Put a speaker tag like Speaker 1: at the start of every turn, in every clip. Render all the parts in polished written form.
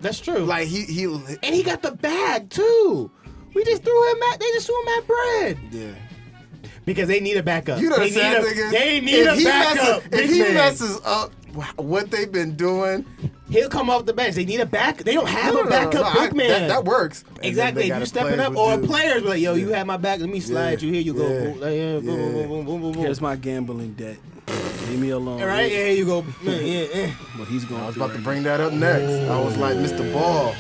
Speaker 1: That's true.
Speaker 2: Like
Speaker 1: and he got the bag too. We just threw him at. They just threw him at bread.
Speaker 2: Yeah.
Speaker 1: Because they need a backup.
Speaker 2: You know
Speaker 1: they
Speaker 2: the sad thing is,
Speaker 1: they need a backup.
Speaker 2: If he messes up what they've been doing,
Speaker 1: he'll come off the bench. They need a back. They don't have a backup big man.
Speaker 2: That works.
Speaker 1: Exactly. If you stepping up, or players be like, yo, you have my back. Let me slide you. Here you go. Boom, boom, boom, boom.
Speaker 3: Here's my gambling debt. Leave me alone.
Speaker 1: All right, yeah, here you go. Yeah.
Speaker 3: But he's going.
Speaker 2: I was about to bring that up next. I was like, Mr. Ball.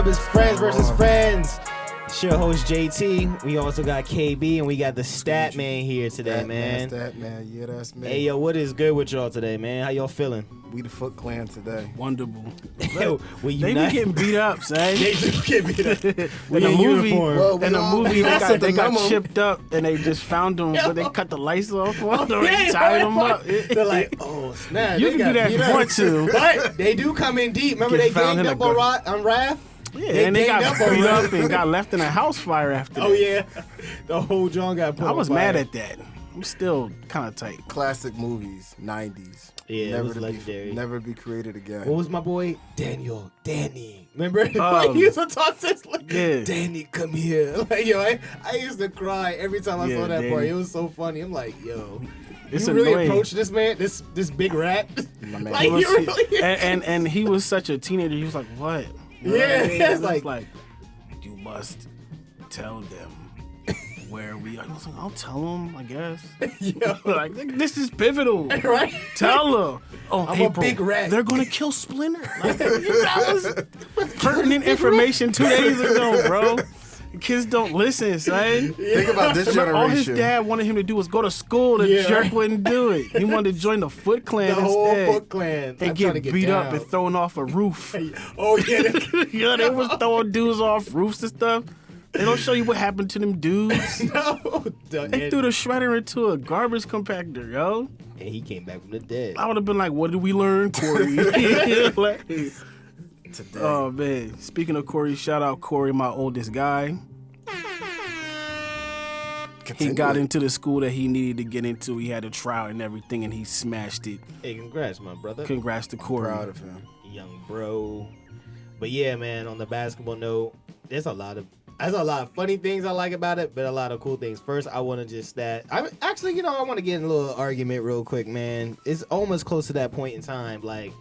Speaker 1: It's Frnds versus Frnds. It's your host JT. We also got KB and we got the Stat Man here today, man.
Speaker 2: Stat Man, yeah, that's me.
Speaker 1: Hey yo, what is good with y'all today, man? How y'all feeling?
Speaker 2: We the Foot Clan today.
Speaker 3: Wonderful.
Speaker 1: They
Speaker 3: be getting beat up, say.
Speaker 1: They do get beat up.
Speaker 3: In the movie, they got chipped up and they just found them, but they cut the lights off on them and tied them up.
Speaker 1: They're like, oh snap!
Speaker 3: You can do that if you want to,
Speaker 1: but they do come in deep. Remember they ganged up on Raph?
Speaker 3: Yeah, and they got beat up and got left in a house fire after that.
Speaker 1: Oh yeah, the whole John got put.
Speaker 3: I was mad at that. I'm still kind of tight.
Speaker 2: Classic movies, 90s.
Speaker 1: Yeah,
Speaker 2: never
Speaker 1: it was legendary.
Speaker 2: Never be created again.
Speaker 1: What was my boy? Danny. Remember? He used to talk to us like, Danny, come here. Like, yo, I used to cry every time I saw that part. It was so funny. I'm like, yo,
Speaker 3: it's
Speaker 1: you really
Speaker 3: annoying.
Speaker 1: approach this man, this big rat?
Speaker 3: Like, you really? And he was such a teenager. He was like, what?
Speaker 1: Yeah, it's
Speaker 3: like, you must tell them where we are. I was like, I'll tell them, I guess. Like, this is pivotal.
Speaker 1: Right?
Speaker 3: Tell them. Oh,
Speaker 1: I'm
Speaker 3: April,
Speaker 1: a big rat.
Speaker 3: They're going to kill Splinter. Like, that was pertinent information 2 days ago, bro. Kids don't listen, son.
Speaker 2: Think about this generation.
Speaker 3: All his dad wanted him to do was go to school. The jerk wouldn't do it. He wanted to join the Foot Clan
Speaker 1: the
Speaker 3: instead.
Speaker 1: Whole Foot Clan.
Speaker 3: They get beat up and thrown off a roof.
Speaker 1: Oh, yeah.
Speaker 3: Yeah, they was throwing dudes off roofs and stuff. They don't show you what happened to them dudes.
Speaker 1: No.
Speaker 3: They threw the shredder into a garbage compactor, yo.
Speaker 1: And he came back from the dead.
Speaker 3: I would have been like, what did we learn, Corey? Today. Oh, man. Speaking of Corey, shout out Corey, my oldest guy. He got into the school that he needed to get into. He had a trial and everything, and he smashed it.
Speaker 1: Hey, congrats, my brother.
Speaker 3: Congrats to Corey.
Speaker 2: Proud of him.
Speaker 1: Young bro. But yeah, man, on the basketball note, there's a lot of funny things I like about it, but a lot of cool things. First, I want to just I want to get in a little argument real quick, man. It's almost close to that point in time. Like,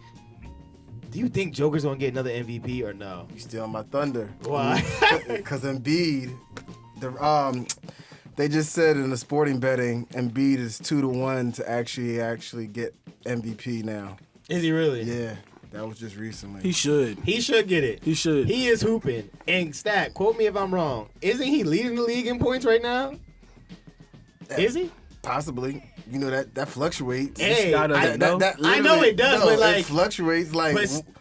Speaker 1: do you think Joker's going to get another MVP or no?
Speaker 2: You steal my thunder.
Speaker 1: Why?
Speaker 2: Because Embiid, they just said in the sporting betting, Embiid is 2-1 to actually get MVP now.
Speaker 1: Is he really?
Speaker 2: Yeah, that was just recently.
Speaker 3: He should.
Speaker 1: He should get it.
Speaker 3: He should.
Speaker 1: He is hooping. And Stat, quote me if I'm wrong. Isn't he leading the league in points right now? Is he?
Speaker 2: Possibly. You know, that fluctuates.
Speaker 1: Hey,
Speaker 3: I know
Speaker 1: it does, but like
Speaker 2: it fluctuates.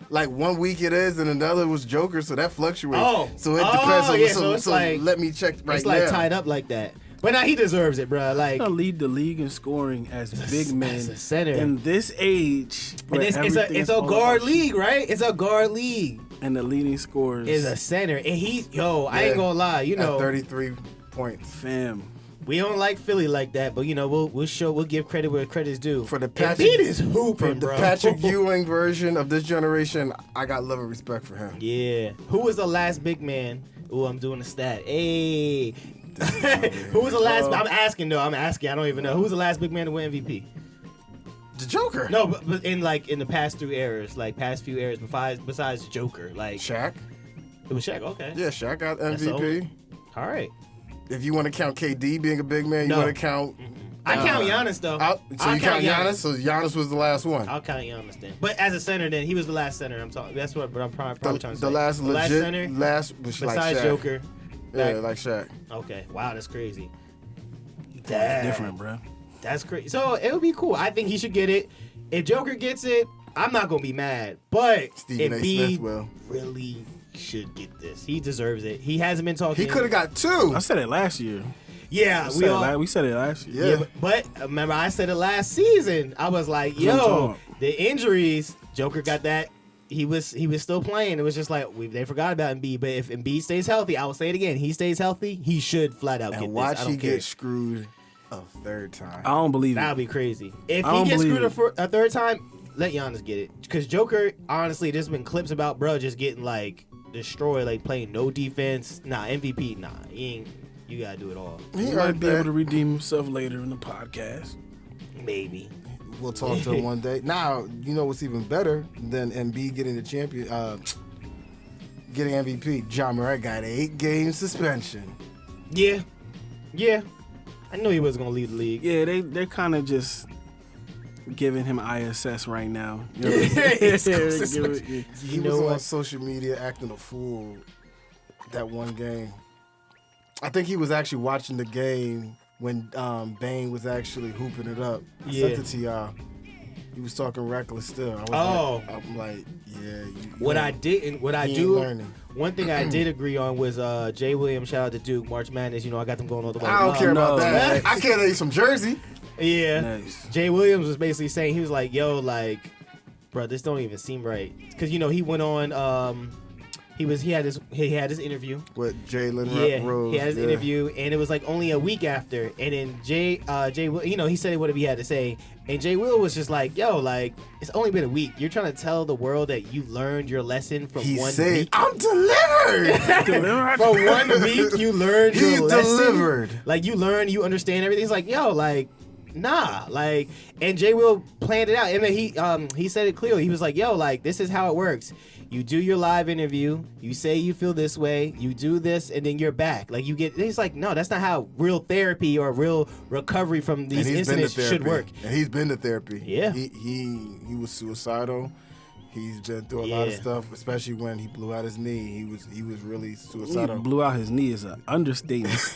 Speaker 2: Like 1 week it is, and another was Joker, so that fluctuates.
Speaker 1: Oh,
Speaker 2: so it depends.
Speaker 1: So it's like,
Speaker 2: let me check right now.
Speaker 1: It's like tied up like that. But now he deserves it, bro. Like,
Speaker 3: he'll lead the league in scoring as big men
Speaker 1: as a center
Speaker 3: in this age.
Speaker 1: And it's a guard league, right? It's a guard league.
Speaker 3: And the leading scorer
Speaker 1: is a center, and I ain't gonna lie, you know,
Speaker 2: 33 points,
Speaker 3: fam.
Speaker 1: We don't like Philly like that, but you know we'll give credit where credit's due.
Speaker 2: For the
Speaker 1: Embiid is hooping, bro.
Speaker 2: The Patrick Ewing version of this generation, I got love and respect for him.
Speaker 1: Yeah. Who was the last big man? Ooh, I'm doing a stat. Hey. Who was the last? I'm asking. I don't even know. Who was the last big man to win MVP?
Speaker 2: The Joker.
Speaker 1: No, but in the past few eras, besides Joker, like
Speaker 2: Shaq.
Speaker 1: It was Shaq. Okay.
Speaker 2: Yeah, Shaq got MVP.
Speaker 1: All right.
Speaker 2: If you want to count KD being a big man, you want to count.
Speaker 1: I count Giannis though.
Speaker 2: So you count Giannis? So Giannis was the last one.
Speaker 1: I'll count Giannis then. But as a center, then he was the last center. I'm talking. That's what I'm probably trying to say.
Speaker 2: The last
Speaker 1: center.
Speaker 2: Was
Speaker 1: besides
Speaker 2: like Shaq.
Speaker 1: Joker.
Speaker 2: Yeah, like Shaq.
Speaker 1: Okay. Wow, that's crazy.
Speaker 3: That's different, bro.
Speaker 1: That's crazy. So it would be cool. I think he should get it. If Joker gets it, I'm not gonna be mad. But
Speaker 2: Stephen A. Smith will.
Speaker 1: Really should get this. He deserves it. He hasn't been talking.
Speaker 2: He could have got 2.
Speaker 3: I said it last year.
Speaker 1: Yeah,
Speaker 3: we said it last year.
Speaker 2: Yeah.
Speaker 1: Yeah, but remember I said it last season. I was like,
Speaker 3: That's what I'm
Speaker 1: yo,
Speaker 3: talking
Speaker 1: the injuries, Joker got that. He was still playing. It was just like they forgot about Embiid. But if Embiid stays healthy, I will say it again. He stays healthy, he should flat out
Speaker 2: And
Speaker 1: get
Speaker 2: watch
Speaker 1: this. I don't
Speaker 2: he
Speaker 1: care.
Speaker 2: get screwed a third time.
Speaker 3: I don't believe
Speaker 1: That
Speaker 3: it.
Speaker 1: would be crazy. If
Speaker 3: I
Speaker 1: he
Speaker 3: don't
Speaker 1: gets
Speaker 3: believe
Speaker 1: screwed
Speaker 3: it.
Speaker 1: a third time, let Giannis get it. Because Joker, honestly, there's been clips about bro just getting like destroyed, like playing no defense. Nah, MVP, nah. He ain't. You gotta do it all.
Speaker 2: He
Speaker 3: He might
Speaker 2: earned
Speaker 3: be able
Speaker 2: that.
Speaker 3: to redeem himself later in the podcast.
Speaker 1: Maybe.
Speaker 2: We'll talk to him one day. Now, you know what's even better than Embiid getting the getting MVP? John Morant got an 8-game suspension.
Speaker 1: Yeah. Yeah. I knew he was gonna leave the league.
Speaker 3: Yeah, they're kind of just giving him ISS right now. You know?
Speaker 1: It's
Speaker 3: Give
Speaker 1: so
Speaker 3: it- yeah.
Speaker 2: He
Speaker 1: You know
Speaker 2: was on
Speaker 1: what?
Speaker 2: social media acting a fool that one game. I think he was actually watching the game when Bane was actually hooping it up. I
Speaker 1: Yeah.
Speaker 2: sent it to y'all. He was talking reckless still. I was
Speaker 1: Oh.
Speaker 2: like, I'm like, yeah.
Speaker 1: What I
Speaker 2: he ain't
Speaker 1: do,
Speaker 2: learning.
Speaker 1: one thing I did agree on was Jay Williams. Shout out to Duke, March Madness. You know, I got them going all the way.
Speaker 2: I don't care about
Speaker 3: no,
Speaker 2: that.
Speaker 3: man.
Speaker 2: I can't eat some jersey.
Speaker 1: Yeah.
Speaker 3: Nice.
Speaker 1: Jay Williams was basically saying, he was like, yo, like, bro, this don't even seem right. Because, you know, he went on, he had this interview.
Speaker 2: With Jalen
Speaker 1: Yeah,
Speaker 2: Rose.
Speaker 1: he had his
Speaker 2: yeah.
Speaker 1: interview, and it was like only a week after. And then Jay Will, you know, he said whatever he had to say. And Jay Will was just like, yo, like, it's only been a week. You're trying to tell the world that you learned your lesson from
Speaker 2: He
Speaker 1: one
Speaker 2: said,
Speaker 1: week.
Speaker 2: I'm delivered.
Speaker 1: From 1 week, you learned
Speaker 2: He
Speaker 1: your lesson.
Speaker 2: delivered.
Speaker 1: Like, you learn, you understand everything. It's like, yo, like, nah. Like, and Jay Will planned it out. And then he said it clearly. He was like, yo, like, this is how it works. You do your live interview. You say you feel this way. You do this, and then you're back. Like, you get. He's like, no, that's not how real therapy or real recovery from these
Speaker 2: And he's been to
Speaker 1: incidents should
Speaker 2: therapy.
Speaker 1: work.
Speaker 2: And he's been to therapy.
Speaker 1: Yeah.
Speaker 2: He was suicidal. He's been through a lot of
Speaker 1: Yeah.
Speaker 2: stuff, especially when he blew out his knee. He was really
Speaker 3: He
Speaker 2: suicidal.
Speaker 3: blew out his knee is an understatement.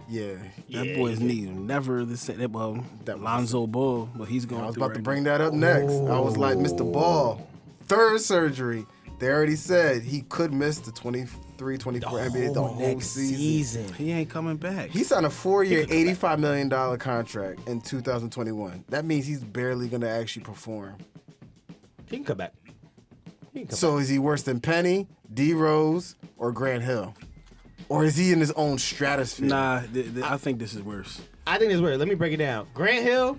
Speaker 2: Yeah.
Speaker 3: That
Speaker 1: Yeah,
Speaker 3: boy's
Speaker 1: he
Speaker 3: knee never the same. Well,
Speaker 2: That was-
Speaker 3: Lonzo Ball, but he's going
Speaker 2: I was
Speaker 3: through
Speaker 2: about to
Speaker 3: right
Speaker 2: bring
Speaker 3: now.
Speaker 2: that up next. I was like, Mr. Ball, third surgery. They already said he could miss the 23-24 NBA the whole
Speaker 1: next
Speaker 2: season.
Speaker 3: He ain't coming back.
Speaker 2: He signed a 4-year, $85 million contract in 2021. That means he's barely going to actually perform.
Speaker 1: He can come back. He can come
Speaker 2: So is he worse than Penny, D Rose, or Grant Hill? Or is he in his own stratosphere?
Speaker 3: Nah, I think this is worse.
Speaker 1: back. I think it's weird. Let me break it down. Grant Hill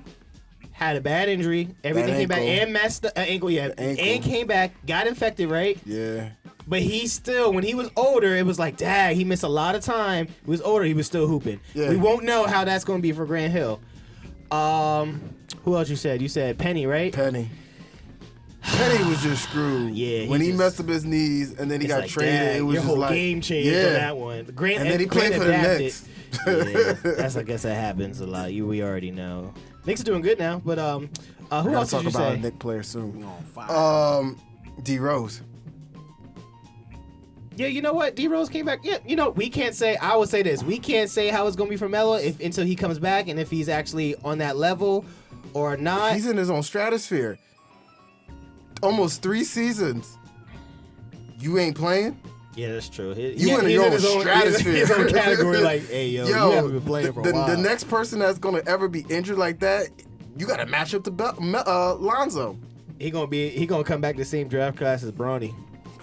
Speaker 1: had a bad injury. Everything came back
Speaker 2: ankle.
Speaker 1: and messed up. Ankle, yeah.
Speaker 2: ankle.
Speaker 1: And came back, got infected, right?
Speaker 2: Yeah.
Speaker 1: But he still, when he was older, it was like, dang, he missed a lot of time. He was older, he was still hooping.
Speaker 2: Yeah.
Speaker 1: We won't know how that's going to be for Grant Hill. Who else you said? You said Penny, right?
Speaker 2: Penny. Penny was just screwed.
Speaker 1: Yeah,
Speaker 2: When he
Speaker 1: just-
Speaker 2: messed up his knees and then he
Speaker 1: It's
Speaker 2: got
Speaker 1: like,
Speaker 2: traded,
Speaker 1: dang,
Speaker 2: it was
Speaker 1: your
Speaker 2: just
Speaker 1: whole
Speaker 2: like
Speaker 1: game changed
Speaker 2: yeah.
Speaker 1: on that one. Grant,
Speaker 2: And then he
Speaker 1: Grant
Speaker 2: played for the
Speaker 1: adapted.
Speaker 2: Knicks.
Speaker 1: Yeah, I guess that happens a lot. We already know. Knicks are doing good now, but who
Speaker 2: We're gonna
Speaker 1: else
Speaker 2: talk
Speaker 1: did you
Speaker 2: about
Speaker 1: say?
Speaker 2: a Nick player soon.
Speaker 3: We on fire.
Speaker 2: D Rose.
Speaker 1: Yeah, you know what? D Rose came back. Yeah, you know, we can't say. I would say this: we can't say how it's gonna be for Melo until he comes back, and if he's actually on that level or not.
Speaker 2: He's in his own stratosphere. Almost 3 seasons. You ain't playing?
Speaker 1: Yeah, that's true.
Speaker 2: You in your own stratosphere.
Speaker 1: His own category, like, hey, yo, you haven't been playing for a while.
Speaker 2: The next person that's gonna ever be injured like that, you gotta match up to Lonzo.
Speaker 1: He gonna come back the same draft class as Bronny.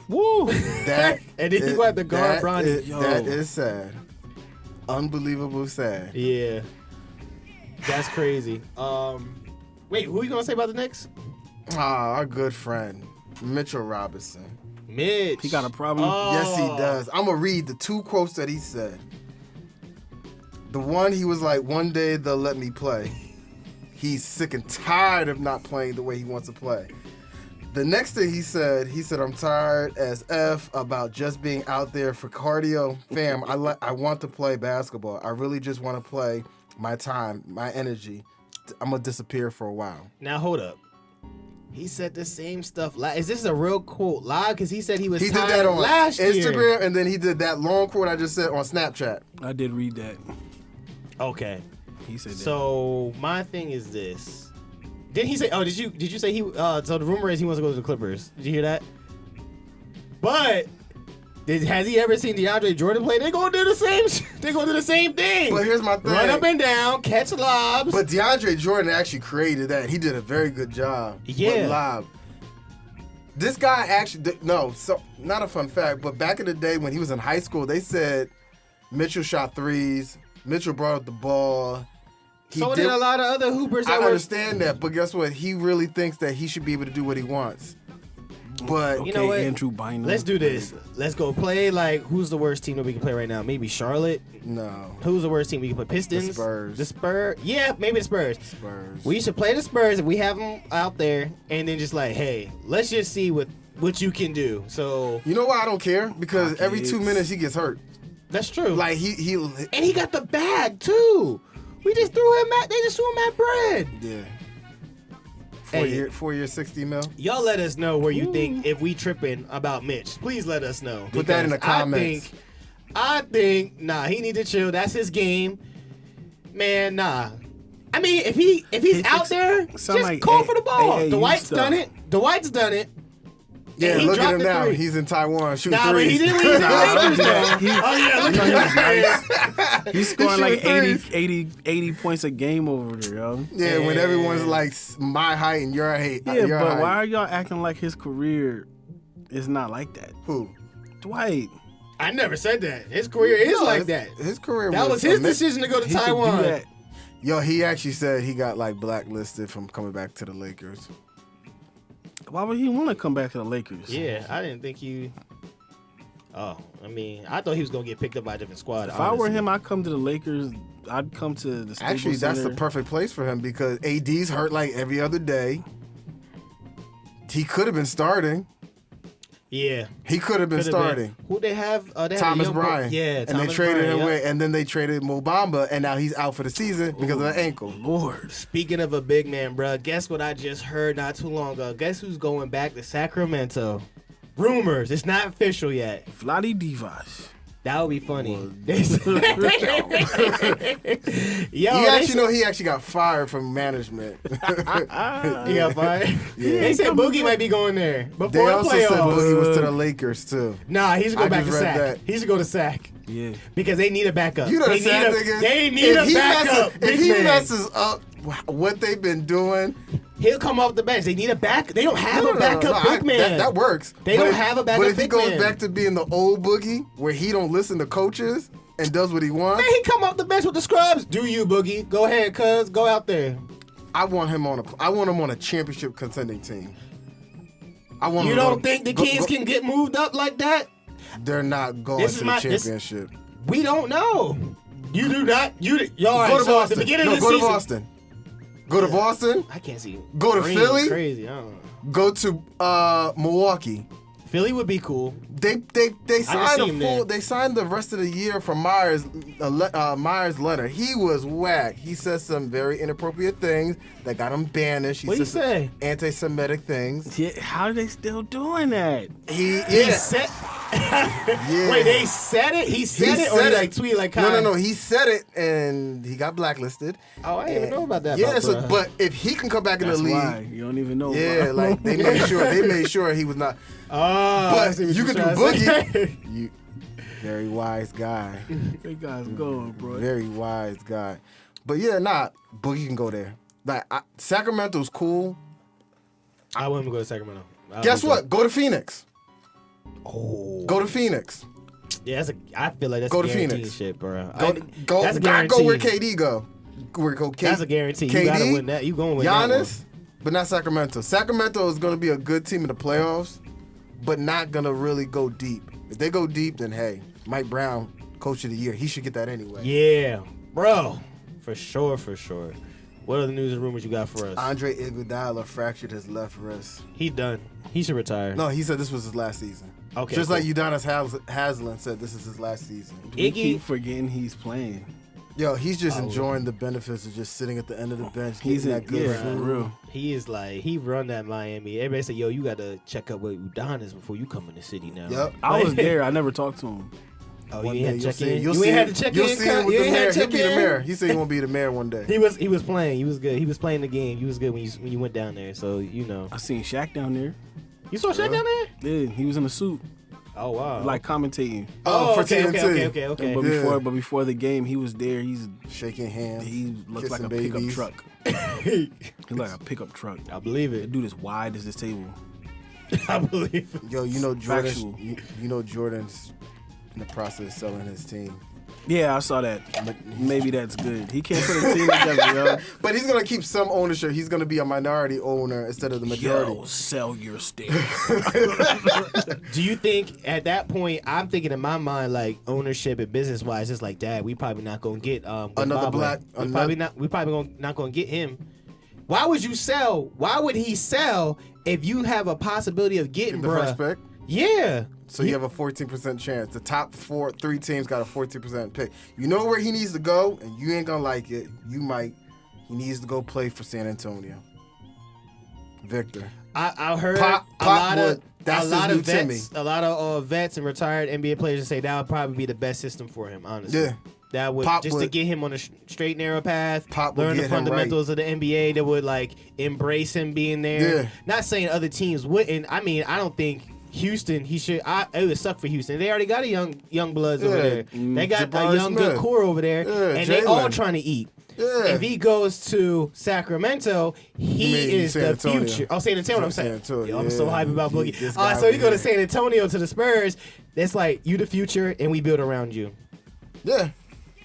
Speaker 3: Woo!
Speaker 2: That
Speaker 1: And then you have to guard Bronny.
Speaker 2: That is sad. Unbelievable sad.
Speaker 1: Yeah, that's crazy. Wait, who you gonna say about the Knicks?
Speaker 2: Our good friend, Mitchell Robinson.
Speaker 1: Mitch.
Speaker 3: He got a problem.
Speaker 2: Yes, he
Speaker 1: Oh.
Speaker 2: does. I'm gonna read the 2 quotes that he said. The one, he was like, one day they'll let me play. He's sick and tired of not playing the way he wants to play. The next thing he said, I'm tired as F about just being out there for cardio. Fam, I want to play basketball. I really just want to play my time, my energy. I'm gonna disappear for a while.
Speaker 1: Now hold up. He said the same stuff. Is this a real quote live? Because he said he was
Speaker 2: He did
Speaker 1: tired
Speaker 2: that on
Speaker 1: last
Speaker 2: Instagram,
Speaker 1: year.
Speaker 2: and then he did that long quote I just said on Snapchat.
Speaker 3: I did read that.
Speaker 1: Okay.
Speaker 3: He said that.
Speaker 1: So my thing is this. Didn't he say? Oh, did you say he? So the rumor is he wants to go to the Clippers. Did you hear that? But Has he ever seen DeAndre Jordan play? They're gonna do the same. They're gonna do the same thing.
Speaker 2: But here's my thing:
Speaker 1: run up and down, catch lobs.
Speaker 2: But DeAndre Jordan actually created that. He did a very good job.
Speaker 1: Yeah.
Speaker 2: With lob. This guy actually so not a fun fact, but back in the day when he was in high school, they said Mitchell shot threes. Mitchell brought up the ball.
Speaker 1: So did a lot of other hoopers.
Speaker 2: I understand that, but guess what? He really thinks that he should be able to do what he wants. But
Speaker 3: Okay,
Speaker 1: you know what?
Speaker 3: Andrew Bynum.
Speaker 1: Let's do this. Let's go play like who's the worst team that we can play right now? Maybe Charlotte.
Speaker 2: no.
Speaker 1: Who's the worst team we can play? Pistons.
Speaker 2: The Spurs.
Speaker 1: The Spurs. Yeah, maybe the Spurs.
Speaker 2: Spurs.
Speaker 1: We should play the Spurs if we have them out there, and then just like, hey, let's just see what you can do. So
Speaker 2: You know why I don't care? Because every 2 minutes he gets hurt.
Speaker 1: that's true.
Speaker 2: Like he
Speaker 1: and he got the bag too. We just threw him at. They just threw him at bread.
Speaker 2: yeah.
Speaker 1: Hey.
Speaker 2: 4 years, 60 mil.
Speaker 1: Y'all let us know where you think if we tripping about Mitch. Please let us know.
Speaker 2: Put that in the
Speaker 1: Because
Speaker 2: comments.
Speaker 1: I think, nah, he need to chill. That's his game. Man, nah. I mean, if he's out there, just
Speaker 3: like
Speaker 1: call for the ball.
Speaker 3: AAU
Speaker 1: Dwight's
Speaker 3: stuff.
Speaker 1: done it. Dwight's done it.
Speaker 2: Yeah,
Speaker 1: And he
Speaker 2: look at
Speaker 1: dropped
Speaker 2: him
Speaker 1: the
Speaker 2: now.
Speaker 1: three.
Speaker 2: He's in Taiwan shooting
Speaker 1: Nah, but
Speaker 2: threes.
Speaker 1: he didn't leave the Lakers though. Oh yeah, look at him.
Speaker 3: He's scoring like
Speaker 2: shooting
Speaker 3: 80 points a game over there, yo.
Speaker 2: Yeah, when everyone's like my height and your height.
Speaker 3: Yeah,
Speaker 2: your
Speaker 3: but
Speaker 2: height.
Speaker 3: why are y'all acting like his career is not like that?
Speaker 2: Who?
Speaker 3: Dwight.
Speaker 1: I never said that. His career is
Speaker 2: No,
Speaker 1: like
Speaker 2: his-
Speaker 1: that.
Speaker 2: His career
Speaker 1: That was his decision to go to
Speaker 3: He could do
Speaker 1: Taiwan.
Speaker 3: that.
Speaker 2: Yo, he actually said he got like blacklisted from coming back to the Lakers.
Speaker 3: Why would he want to come back to the Lakers?
Speaker 1: Yeah, I didn't think he. Oh, I mean, I thought he was gonna get picked up by a different squad.
Speaker 3: If I were
Speaker 1: honestly.
Speaker 3: him, I'd come to the Lakers. I'd come to the Staples
Speaker 2: Actually, that's the
Speaker 3: Center.
Speaker 2: perfect place for him because AD's hurt like every other day. He could have been starting.
Speaker 1: Yeah,
Speaker 2: He could have been
Speaker 1: could've
Speaker 2: starting.
Speaker 1: been. Who they have? They have a
Speaker 2: Thomas
Speaker 1: young boy-
Speaker 2: Bryant.
Speaker 1: Yeah,
Speaker 2: and
Speaker 1: Thomas
Speaker 2: they traded
Speaker 1: Bryant,
Speaker 2: him
Speaker 1: yeah.
Speaker 2: away, and then they traded Mo Bamba, and now he's out for the season because of the ankle.
Speaker 3: Lord.
Speaker 1: Speaking of a big man, bruh, guess what I just heard not too long ago? Guess who's going back to Sacramento? Rumors. It's not official yet.
Speaker 3: Vlade Divac.
Speaker 1: That would be funny. Yo,
Speaker 2: He actually got fired from management.
Speaker 1: he got fired.
Speaker 2: Yeah.
Speaker 1: They said Boogie might be going there before
Speaker 2: They
Speaker 1: the
Speaker 2: also said
Speaker 1: playoffs.
Speaker 2: Boogie was to the Lakers too.
Speaker 1: Nah, he should go
Speaker 2: I
Speaker 1: back to
Speaker 2: just read
Speaker 1: Sac.
Speaker 2: that.
Speaker 1: He should go to Sac
Speaker 3: Yeah.
Speaker 1: because they need a backup.
Speaker 2: You know
Speaker 1: they
Speaker 2: the sad thing is,
Speaker 1: They need a backup.
Speaker 2: If
Speaker 1: big
Speaker 2: he
Speaker 1: man.
Speaker 2: messes up what they've been doing,
Speaker 1: He'll come off the bench. They need a back. They don't have
Speaker 2: no,
Speaker 1: a backup big man.
Speaker 2: That works.
Speaker 1: They don't have a backup
Speaker 2: But if he
Speaker 1: big
Speaker 2: goes
Speaker 1: man.
Speaker 2: back to being the old Boogie, where he don't listen to coaches and does what he wants,
Speaker 1: Man, he come off the bench with the scrubs. Do you, Boogie? Go ahead, cuz. Go out there.
Speaker 2: I want him on a championship contending team. I want.
Speaker 1: You
Speaker 2: him to
Speaker 1: don't think the Kings can get moved up like that?
Speaker 2: They're not going
Speaker 1: This
Speaker 2: to
Speaker 1: is
Speaker 2: the
Speaker 1: my- this-
Speaker 2: championship.
Speaker 1: We don't know. You do not. Y'all
Speaker 2: Go to
Speaker 1: so at
Speaker 2: Boston.
Speaker 1: the beginning
Speaker 2: No,
Speaker 1: of the
Speaker 2: go to
Speaker 1: season.
Speaker 2: Boston. Go to Boston.
Speaker 1: I can't see.
Speaker 2: Go to
Speaker 1: Green,
Speaker 2: Philly?
Speaker 1: Crazy. I don't know.
Speaker 2: Go to Milwaukee.
Speaker 1: Philly would be cool.
Speaker 2: They signed
Speaker 1: see
Speaker 2: a
Speaker 1: him
Speaker 2: full.
Speaker 1: there.
Speaker 2: They signed the rest of the year for Myers Leonard. He was whack. He said some very inappropriate things that got him banished.
Speaker 1: What'd he say?
Speaker 2: Anti-Semitic things.
Speaker 3: Yeah, how are they still doing that?
Speaker 1: He said.
Speaker 2: Yeah.
Speaker 1: Wait, they said it. He said it, or he like tweeted like.
Speaker 2: No. He said it, and he got blacklisted.
Speaker 1: Oh, I didn't even know about that.
Speaker 2: Yeah,
Speaker 1: about bruh.
Speaker 2: but if he can come back in
Speaker 3: That's
Speaker 2: the league,
Speaker 3: why you don't even know.
Speaker 2: yeah,
Speaker 3: bro.
Speaker 2: like they made sure he was not.
Speaker 1: Oh, I
Speaker 2: But
Speaker 1: see what
Speaker 2: you
Speaker 1: you're
Speaker 2: could do
Speaker 1: trying to say.
Speaker 2: Boogie. You very wise guy.
Speaker 3: They guys go, bro.
Speaker 2: Very wise guy. But yeah, Boogie can go there. Like Sacramento's cool.
Speaker 1: I wouldn't go to Sacramento.
Speaker 2: Guess what? Go to Phoenix.
Speaker 1: Oh,
Speaker 2: Go to Phoenix.
Speaker 1: yeah. I feel like that's
Speaker 2: Go
Speaker 1: a
Speaker 2: to
Speaker 1: guaranteed
Speaker 2: Phoenix.
Speaker 1: shit, bro.
Speaker 2: Go
Speaker 1: That's a
Speaker 2: go where
Speaker 1: guarantee.
Speaker 2: KD go.
Speaker 1: That's a guarantee.
Speaker 2: KD,
Speaker 1: You gotta win that. You gonna win that one.
Speaker 2: Giannis, but not Sacramento. Sacramento is going to be a good team in the playoffs, but not going to really go deep. If they go deep, then hey, Mike Brown, Coach of the Year, he should get that anyway.
Speaker 1: Yeah, bro. For sure. What other news and rumors you got for us?
Speaker 2: Andre Iguodala fractured his left wrist.
Speaker 1: He done. He should retire.
Speaker 2: No, he said this was his last season.
Speaker 1: Okay,
Speaker 2: Just
Speaker 1: cool.
Speaker 2: like Udonis Haslem said this is his last season.
Speaker 3: We
Speaker 1: Iggy-
Speaker 3: keep forgetting he's playing.
Speaker 2: Yo, he's just enjoying the benefits of just sitting at the end of the bench,
Speaker 3: He's
Speaker 2: getting
Speaker 3: in,
Speaker 2: that good
Speaker 3: yeah, for
Speaker 2: food.
Speaker 3: real.
Speaker 1: He is like, he run that Miami. Everybody say, yo, you got to check up with Udonis before you come in the city now.
Speaker 2: Yep.
Speaker 3: I was there. I never talked to him.
Speaker 1: Oh,
Speaker 2: One
Speaker 1: you ain't
Speaker 2: day
Speaker 1: had to check in?
Speaker 2: you'll
Speaker 1: You
Speaker 2: see
Speaker 1: ain't had
Speaker 2: him-
Speaker 1: to check
Speaker 2: you'll
Speaker 1: in?
Speaker 2: see him with
Speaker 1: You
Speaker 2: the
Speaker 1: ain't had
Speaker 2: mayor.
Speaker 1: to
Speaker 2: He'll
Speaker 1: check
Speaker 2: be the
Speaker 1: in?
Speaker 2: mayor. He said he won't be the mayor one day.
Speaker 1: He was playing. He was good. He was playing the game. He was good when you went down there. So, you know.
Speaker 3: I seen Shaq down there.
Speaker 1: You saw Shaq down there?
Speaker 3: Yeah, he was in a suit.
Speaker 1: Oh wow.
Speaker 3: like commentating.
Speaker 2: For
Speaker 1: okay,
Speaker 2: TNT.
Speaker 3: But before the game, he was there. He's
Speaker 2: Shaking hands.
Speaker 3: he looks like a
Speaker 2: kissing
Speaker 3: pickup
Speaker 2: babies.
Speaker 3: truck. He's like a pickup truck.
Speaker 1: I believe
Speaker 3: The
Speaker 1: it.
Speaker 3: dude is wide as this table.
Speaker 1: I believe it.
Speaker 2: Yo, you know Jordan.
Speaker 3: Factual.
Speaker 2: You know Jordan's in the process of selling his team.
Speaker 3: Yeah, I saw that. Maybe that's good. He can't put a team together, yo.
Speaker 2: But he's gonna keep some ownership. He's gonna be a minority owner instead of the majority.
Speaker 3: Yo, sell your stake.
Speaker 1: Do you think at that point, I'm thinking in my mind, like ownership and business wise, it's like, Dad, we probably not gonna get
Speaker 2: Another black-
Speaker 1: We probably not gonna get him. Why would you sell? Why would he sell if you have a possibility of getting
Speaker 2: The first
Speaker 1: bruh?
Speaker 2: pick.
Speaker 1: Yeah.
Speaker 2: So you have a 14% chance. The top three teams got a 14% pick. You know where he needs to go, and you ain't gonna like it. You might. He needs to go play for San Antonio. Victor.
Speaker 1: I heard
Speaker 2: Pop
Speaker 1: a lot
Speaker 2: Wood.
Speaker 1: of
Speaker 2: That's
Speaker 1: a lot
Speaker 2: his
Speaker 1: of
Speaker 2: new
Speaker 1: vets,
Speaker 2: Timmy.
Speaker 1: a lot of vets and retired NBA players say that would probably be the best system for him. Honestly,
Speaker 2: Yeah.
Speaker 1: that would
Speaker 2: Pop
Speaker 1: just to
Speaker 2: would-
Speaker 1: get him on a straight narrow path.
Speaker 2: Pop would
Speaker 1: learn the
Speaker 2: get him
Speaker 1: fundamentals of the NBA. That would like embrace him being there.
Speaker 2: Yeah.
Speaker 1: Not saying other teams wouldn't. I mean, I don't think Houston. He should. It would suck for Houston. They already got a young bloods over
Speaker 2: Yeah.
Speaker 1: there. They got
Speaker 2: Jabari
Speaker 1: a young good
Speaker 2: Smith.
Speaker 1: core over there,
Speaker 2: Yeah,
Speaker 1: and they all
Speaker 2: Jalen.
Speaker 1: trying to eat.
Speaker 2: Yeah.
Speaker 1: If he goes to Sacramento, he
Speaker 2: mean
Speaker 1: is
Speaker 2: San
Speaker 1: the
Speaker 2: Antonio.
Speaker 1: future. Oh, San Antonio, I'm
Speaker 2: San
Speaker 1: saying.
Speaker 2: Antonio,
Speaker 1: Yo, I'm so
Speaker 2: yeah.
Speaker 1: hyped about Boogie.
Speaker 2: This guy
Speaker 1: So you go
Speaker 2: over
Speaker 1: to
Speaker 2: here.
Speaker 1: San Antonio to the Spurs. That's like you the future, and we build around you.
Speaker 2: Yeah.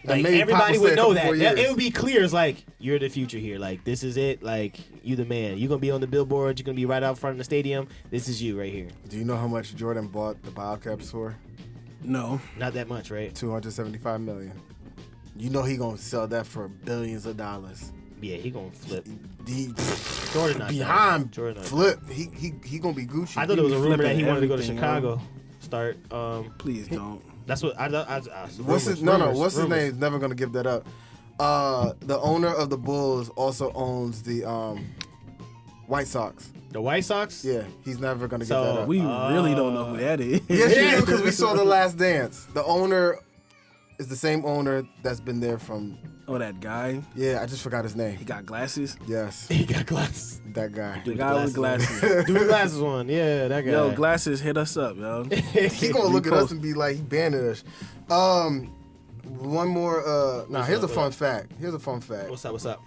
Speaker 1: Like
Speaker 2: And maybe Pop
Speaker 1: everybody
Speaker 2: will
Speaker 1: would
Speaker 2: stay a
Speaker 1: know
Speaker 2: couple
Speaker 1: that.
Speaker 2: more
Speaker 1: It
Speaker 2: years.
Speaker 1: would be clear. It's like you're the future here. Like this is it. Like you the man. You're gonna be on the billboard. You're gonna be right out front of the stadium. This is you right here.
Speaker 2: Do you know how much Jordan bought the Bobcats for?
Speaker 3: No.
Speaker 1: Not that much, right?
Speaker 2: $275 million. You know he gonna sell that for billions of dollars.
Speaker 1: Yeah, he gonna flip.
Speaker 2: He,
Speaker 1: Jordan not
Speaker 2: behind
Speaker 1: done. Jordan not
Speaker 2: flip. He gonna be Gucci.
Speaker 1: I thought there was a rumor that he
Speaker 3: flipping
Speaker 1: wanted to go to
Speaker 3: everything,
Speaker 1: Chicago. Start.
Speaker 3: Please don't.
Speaker 1: That's what I.
Speaker 2: What's his
Speaker 1: rumors.
Speaker 2: What's his name? He's never gonna give that up. The owner of the Bulls also owns the White Sox.
Speaker 1: The White Sox.
Speaker 2: Yeah, he's never gonna give
Speaker 1: So,
Speaker 2: that up.
Speaker 3: We really don't know who that is.
Speaker 2: Yes, you do, because we saw The Last Dance. The owner is the same owner that's been there from.
Speaker 3: Oh, that guy.
Speaker 2: Yeah, I just forgot his
Speaker 3: He
Speaker 2: name.
Speaker 3: got glasses.
Speaker 2: Yes,
Speaker 1: He got glasses.
Speaker 2: that guy.
Speaker 3: The guy with glasses.
Speaker 1: Dude with glasses on. Yeah, that guy.
Speaker 3: Yo, glasses, hit us up, yo.
Speaker 2: He gonna look at us and be like, he banning us. One more. Here's a fun fact.
Speaker 1: What's up? What's up?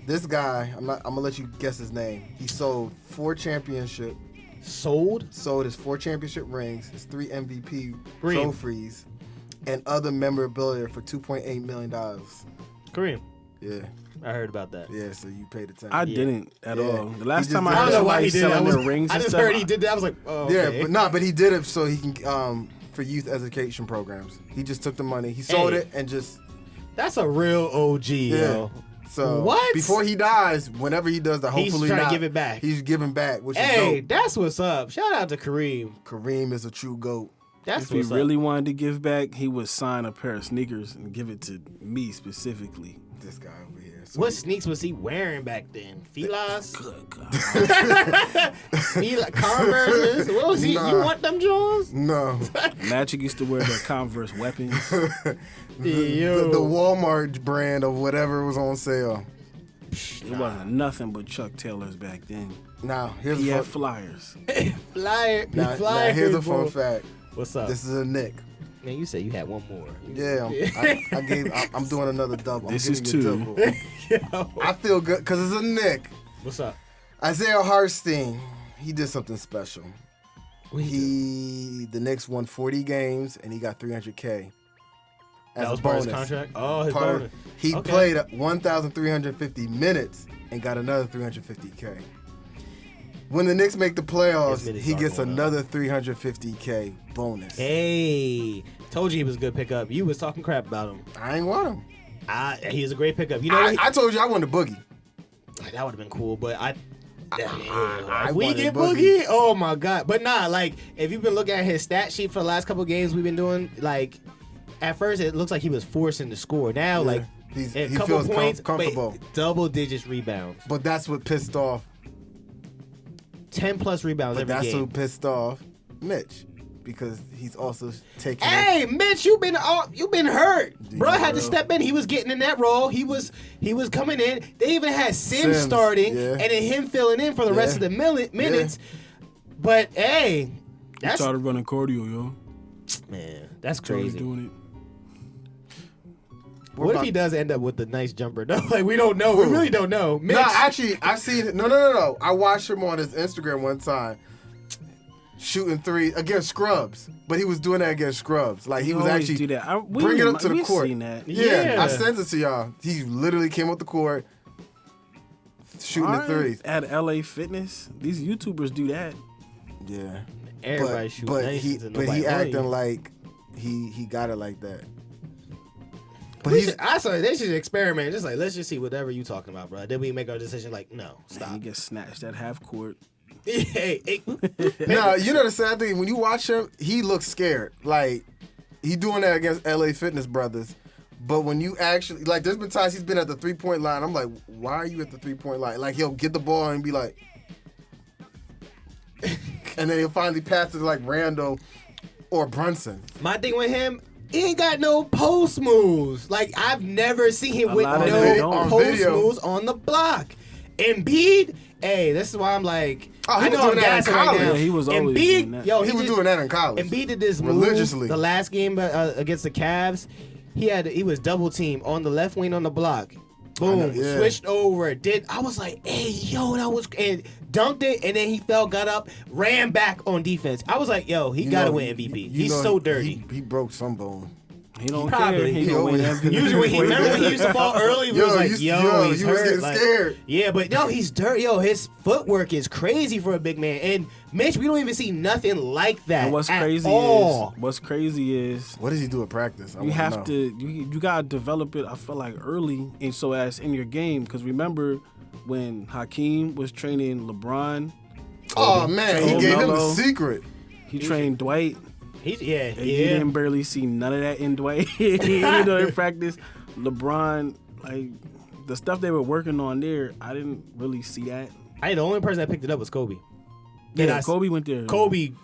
Speaker 2: This guy, I'm gonna let you guess his name. He sold
Speaker 1: Sold?
Speaker 2: his 4 championship rings, his 3 MVP
Speaker 1: Green.
Speaker 2: trophies, and other memorabilia for $2.8 million.
Speaker 1: Kareem.
Speaker 2: Yeah,
Speaker 1: I heard about that.
Speaker 2: yeah. So you paid attention.
Speaker 3: I didn't at
Speaker 2: Yeah.
Speaker 3: all. The last
Speaker 2: He
Speaker 3: time
Speaker 2: just
Speaker 3: I
Speaker 2: did
Speaker 3: heard
Speaker 2: it.
Speaker 1: I don't know why
Speaker 3: somebody
Speaker 1: he did that.
Speaker 3: selling their rings
Speaker 1: I
Speaker 3: and
Speaker 1: just
Speaker 3: stuff,
Speaker 1: heard he did that. I was like, oh,
Speaker 2: Yeah,
Speaker 1: okay.
Speaker 2: but he did it so he can for youth education programs. He just took the money, he sold
Speaker 1: Hey.
Speaker 2: it, and just
Speaker 1: That's a real OG, yo.
Speaker 2: So
Speaker 1: What?
Speaker 2: before he dies, whenever he does that,
Speaker 1: He's
Speaker 2: hopefully
Speaker 1: trying to
Speaker 2: not,
Speaker 1: give it back.
Speaker 2: He's giving back, which
Speaker 1: Hey,
Speaker 2: is dope.
Speaker 1: that's what's up. Shout out to Kareem.
Speaker 2: Kareem is a true GOAT.
Speaker 1: That's
Speaker 3: If he
Speaker 1: what's
Speaker 3: really
Speaker 1: up.
Speaker 3: wanted to give back, he would sign a pair of sneakers and give it to me specifically.
Speaker 2: This guy over here. So
Speaker 1: What sneaks was he wearing back then? Filas?
Speaker 3: Good God.
Speaker 1: Converse? What was he?
Speaker 2: Nah.
Speaker 1: You want them Jones?
Speaker 2: No.
Speaker 3: Magic used to wear their Converse weapons.
Speaker 1: Yo.
Speaker 2: the Walmart brand of whatever was on sale.
Speaker 3: It wasn't nothing but Chuck Taylors back then.
Speaker 2: Now, here's
Speaker 3: He
Speaker 2: a
Speaker 3: had
Speaker 2: fun,
Speaker 3: flyers.
Speaker 1: Flyer.
Speaker 2: now,
Speaker 1: Flyer.
Speaker 2: here's a fun fact.
Speaker 1: What's up?
Speaker 2: This is a Nick.
Speaker 1: Man, you said you had one more.
Speaker 2: Yeah, I'm doing another double.
Speaker 3: This
Speaker 2: I'm
Speaker 3: is
Speaker 2: giving you a double.
Speaker 1: Yo.
Speaker 2: I feel good because it's a Nick.
Speaker 1: What's up?
Speaker 2: Isaiah Hartstein, he did something special.
Speaker 1: What he
Speaker 2: The Knicks won 40 games and he got $300K.
Speaker 1: That was part of his contract? Oh, his
Speaker 2: Part of-
Speaker 1: bonus.
Speaker 2: He
Speaker 1: Okay.
Speaker 2: played 1,350 minutes and got another $350K. When the Knicks make the
Speaker 1: His
Speaker 2: playoffs,
Speaker 1: minutes
Speaker 2: he
Speaker 1: are
Speaker 2: gets
Speaker 1: going up.
Speaker 2: another $350K bonus.
Speaker 1: Hey, told you he was a good pickup. You was talking crap about him.
Speaker 2: I ain't want him.
Speaker 1: He was a great pickup. You know what?
Speaker 2: I told you I wanted Boogie.
Speaker 1: That would have been cool, but I
Speaker 2: I
Speaker 1: if we
Speaker 2: wanted
Speaker 1: get
Speaker 2: Boogie.
Speaker 1: Boogie, oh my god! But nah, like if you've been looking at his stat sheet for the last couple games we've been doing, like at first it looks like he was forcing to score. Now, like
Speaker 2: he
Speaker 1: a couple
Speaker 2: feels
Speaker 1: points,
Speaker 2: comfortable.
Speaker 1: but double digits rebounds,
Speaker 2: But that's what pissed off.
Speaker 1: 10+ rebounds
Speaker 2: But
Speaker 1: every
Speaker 2: that's
Speaker 1: game.
Speaker 2: what pissed off Mitch, because he's also taking.
Speaker 1: Hey, Mitch, you been hurt. Bro had to
Speaker 3: bro.
Speaker 1: step in. He was getting in that role. He was coming in. They even had Sims
Speaker 2: Sims,
Speaker 1: starting
Speaker 2: yeah.
Speaker 1: and then him filling in for the rest of the minutes. But hey,
Speaker 3: He started running cardio, yo.
Speaker 1: Man, that's
Speaker 3: Started
Speaker 1: crazy.
Speaker 3: doing it.
Speaker 1: What if he does end up with a nice jumper? No, like we don't know. We really don't know. Mitch,
Speaker 2: No, actually, I've seen it. No. I watched him on his Instagram one time shooting three against scrubs, but he was doing that against scrubs. Like he was
Speaker 3: always
Speaker 2: actually
Speaker 3: do that.
Speaker 2: bringing it up to the court.
Speaker 3: Seen that.
Speaker 2: Yeah, I sent it to y'all. He literally came up the court shooting the threes.
Speaker 3: At LA Fitness, these YouTubers do that.
Speaker 2: Yeah,
Speaker 1: everybody shooting.
Speaker 2: but
Speaker 1: nice
Speaker 2: he
Speaker 1: and
Speaker 2: but
Speaker 1: nobody
Speaker 2: he
Speaker 1: on
Speaker 2: acting
Speaker 1: you.
Speaker 2: like he got it like that. But
Speaker 1: I saw they should experiment. Just like let's just see whatever you talking about, bro. Then we make our decision. Like no, stop.
Speaker 3: He gets snatched at half court.
Speaker 1: Hey.
Speaker 2: No, you know the sad thing when you watch him, he looks scared. Like he doing that against LA Fitness brothers. But when you actually like, there's been times he's been at the 3-point line. I'm like, why are you at the 3-point line? Like he'll get the ball and be like, and then he'll finally pass it to like Randall or Brunson.
Speaker 1: My thing with him, he ain't got no post moves. Like I've never seen him with
Speaker 3: lot of
Speaker 1: no
Speaker 3: them don't.
Speaker 1: post
Speaker 2: Video.
Speaker 1: moves on the block. Embiid, hey, this is why I'm like,
Speaker 2: Oh, he
Speaker 1: I
Speaker 2: was
Speaker 1: know I'm
Speaker 2: doing that in
Speaker 1: gassing right
Speaker 2: college.
Speaker 1: now.
Speaker 3: Yeah, he was always
Speaker 1: Embiid,
Speaker 3: doing that.
Speaker 1: yo,
Speaker 2: He was
Speaker 1: did-
Speaker 2: doing that in college.
Speaker 1: Embiid did this move
Speaker 2: Religiously.
Speaker 1: the last game against the Cavs. He was double teamed on the left wing on the block. Boom,
Speaker 2: yeah.
Speaker 1: switched over. I was like, hey, yo, that was and dunked it, and then he got up, ran back on defense. I was like, yo, he
Speaker 2: You
Speaker 1: gotta
Speaker 2: know,
Speaker 1: win MVP.
Speaker 2: you
Speaker 1: He's
Speaker 2: know
Speaker 1: so dirty.
Speaker 2: He broke some bone.
Speaker 3: He don't
Speaker 1: Probably.
Speaker 3: care. He
Speaker 2: He
Speaker 3: gonna win
Speaker 2: always-
Speaker 3: MVP.
Speaker 1: Usually when remember when he used to fall early, we was like,
Speaker 2: he's
Speaker 1: he's hurt.
Speaker 2: getting
Speaker 1: Like,
Speaker 2: scared.
Speaker 1: yeah, but no, he's dirty. Yo, his footwork is crazy for a big man. And Mitch, we don't even see nothing like that.
Speaker 3: And what's
Speaker 1: at
Speaker 3: crazy
Speaker 1: all.
Speaker 3: is
Speaker 2: What does he do at practice? I
Speaker 3: you
Speaker 2: wanna
Speaker 3: have
Speaker 2: know.
Speaker 3: to you gotta develop it. I feel like early, and so as in your game. Because remember when Hakeem was training LeBron,
Speaker 2: Oh man, he
Speaker 3: Kobe,
Speaker 2: gave him the
Speaker 3: Melo.
Speaker 2: secret.
Speaker 3: he trained Dwight.
Speaker 1: He's
Speaker 3: And you didn't barely see none of that in Dwight. In practice, LeBron, like the stuff they were working on there, I didn't really see that.
Speaker 1: The only person that picked it up was Kobe.
Speaker 3: Yeah, Kobe went there.
Speaker 1: Kobe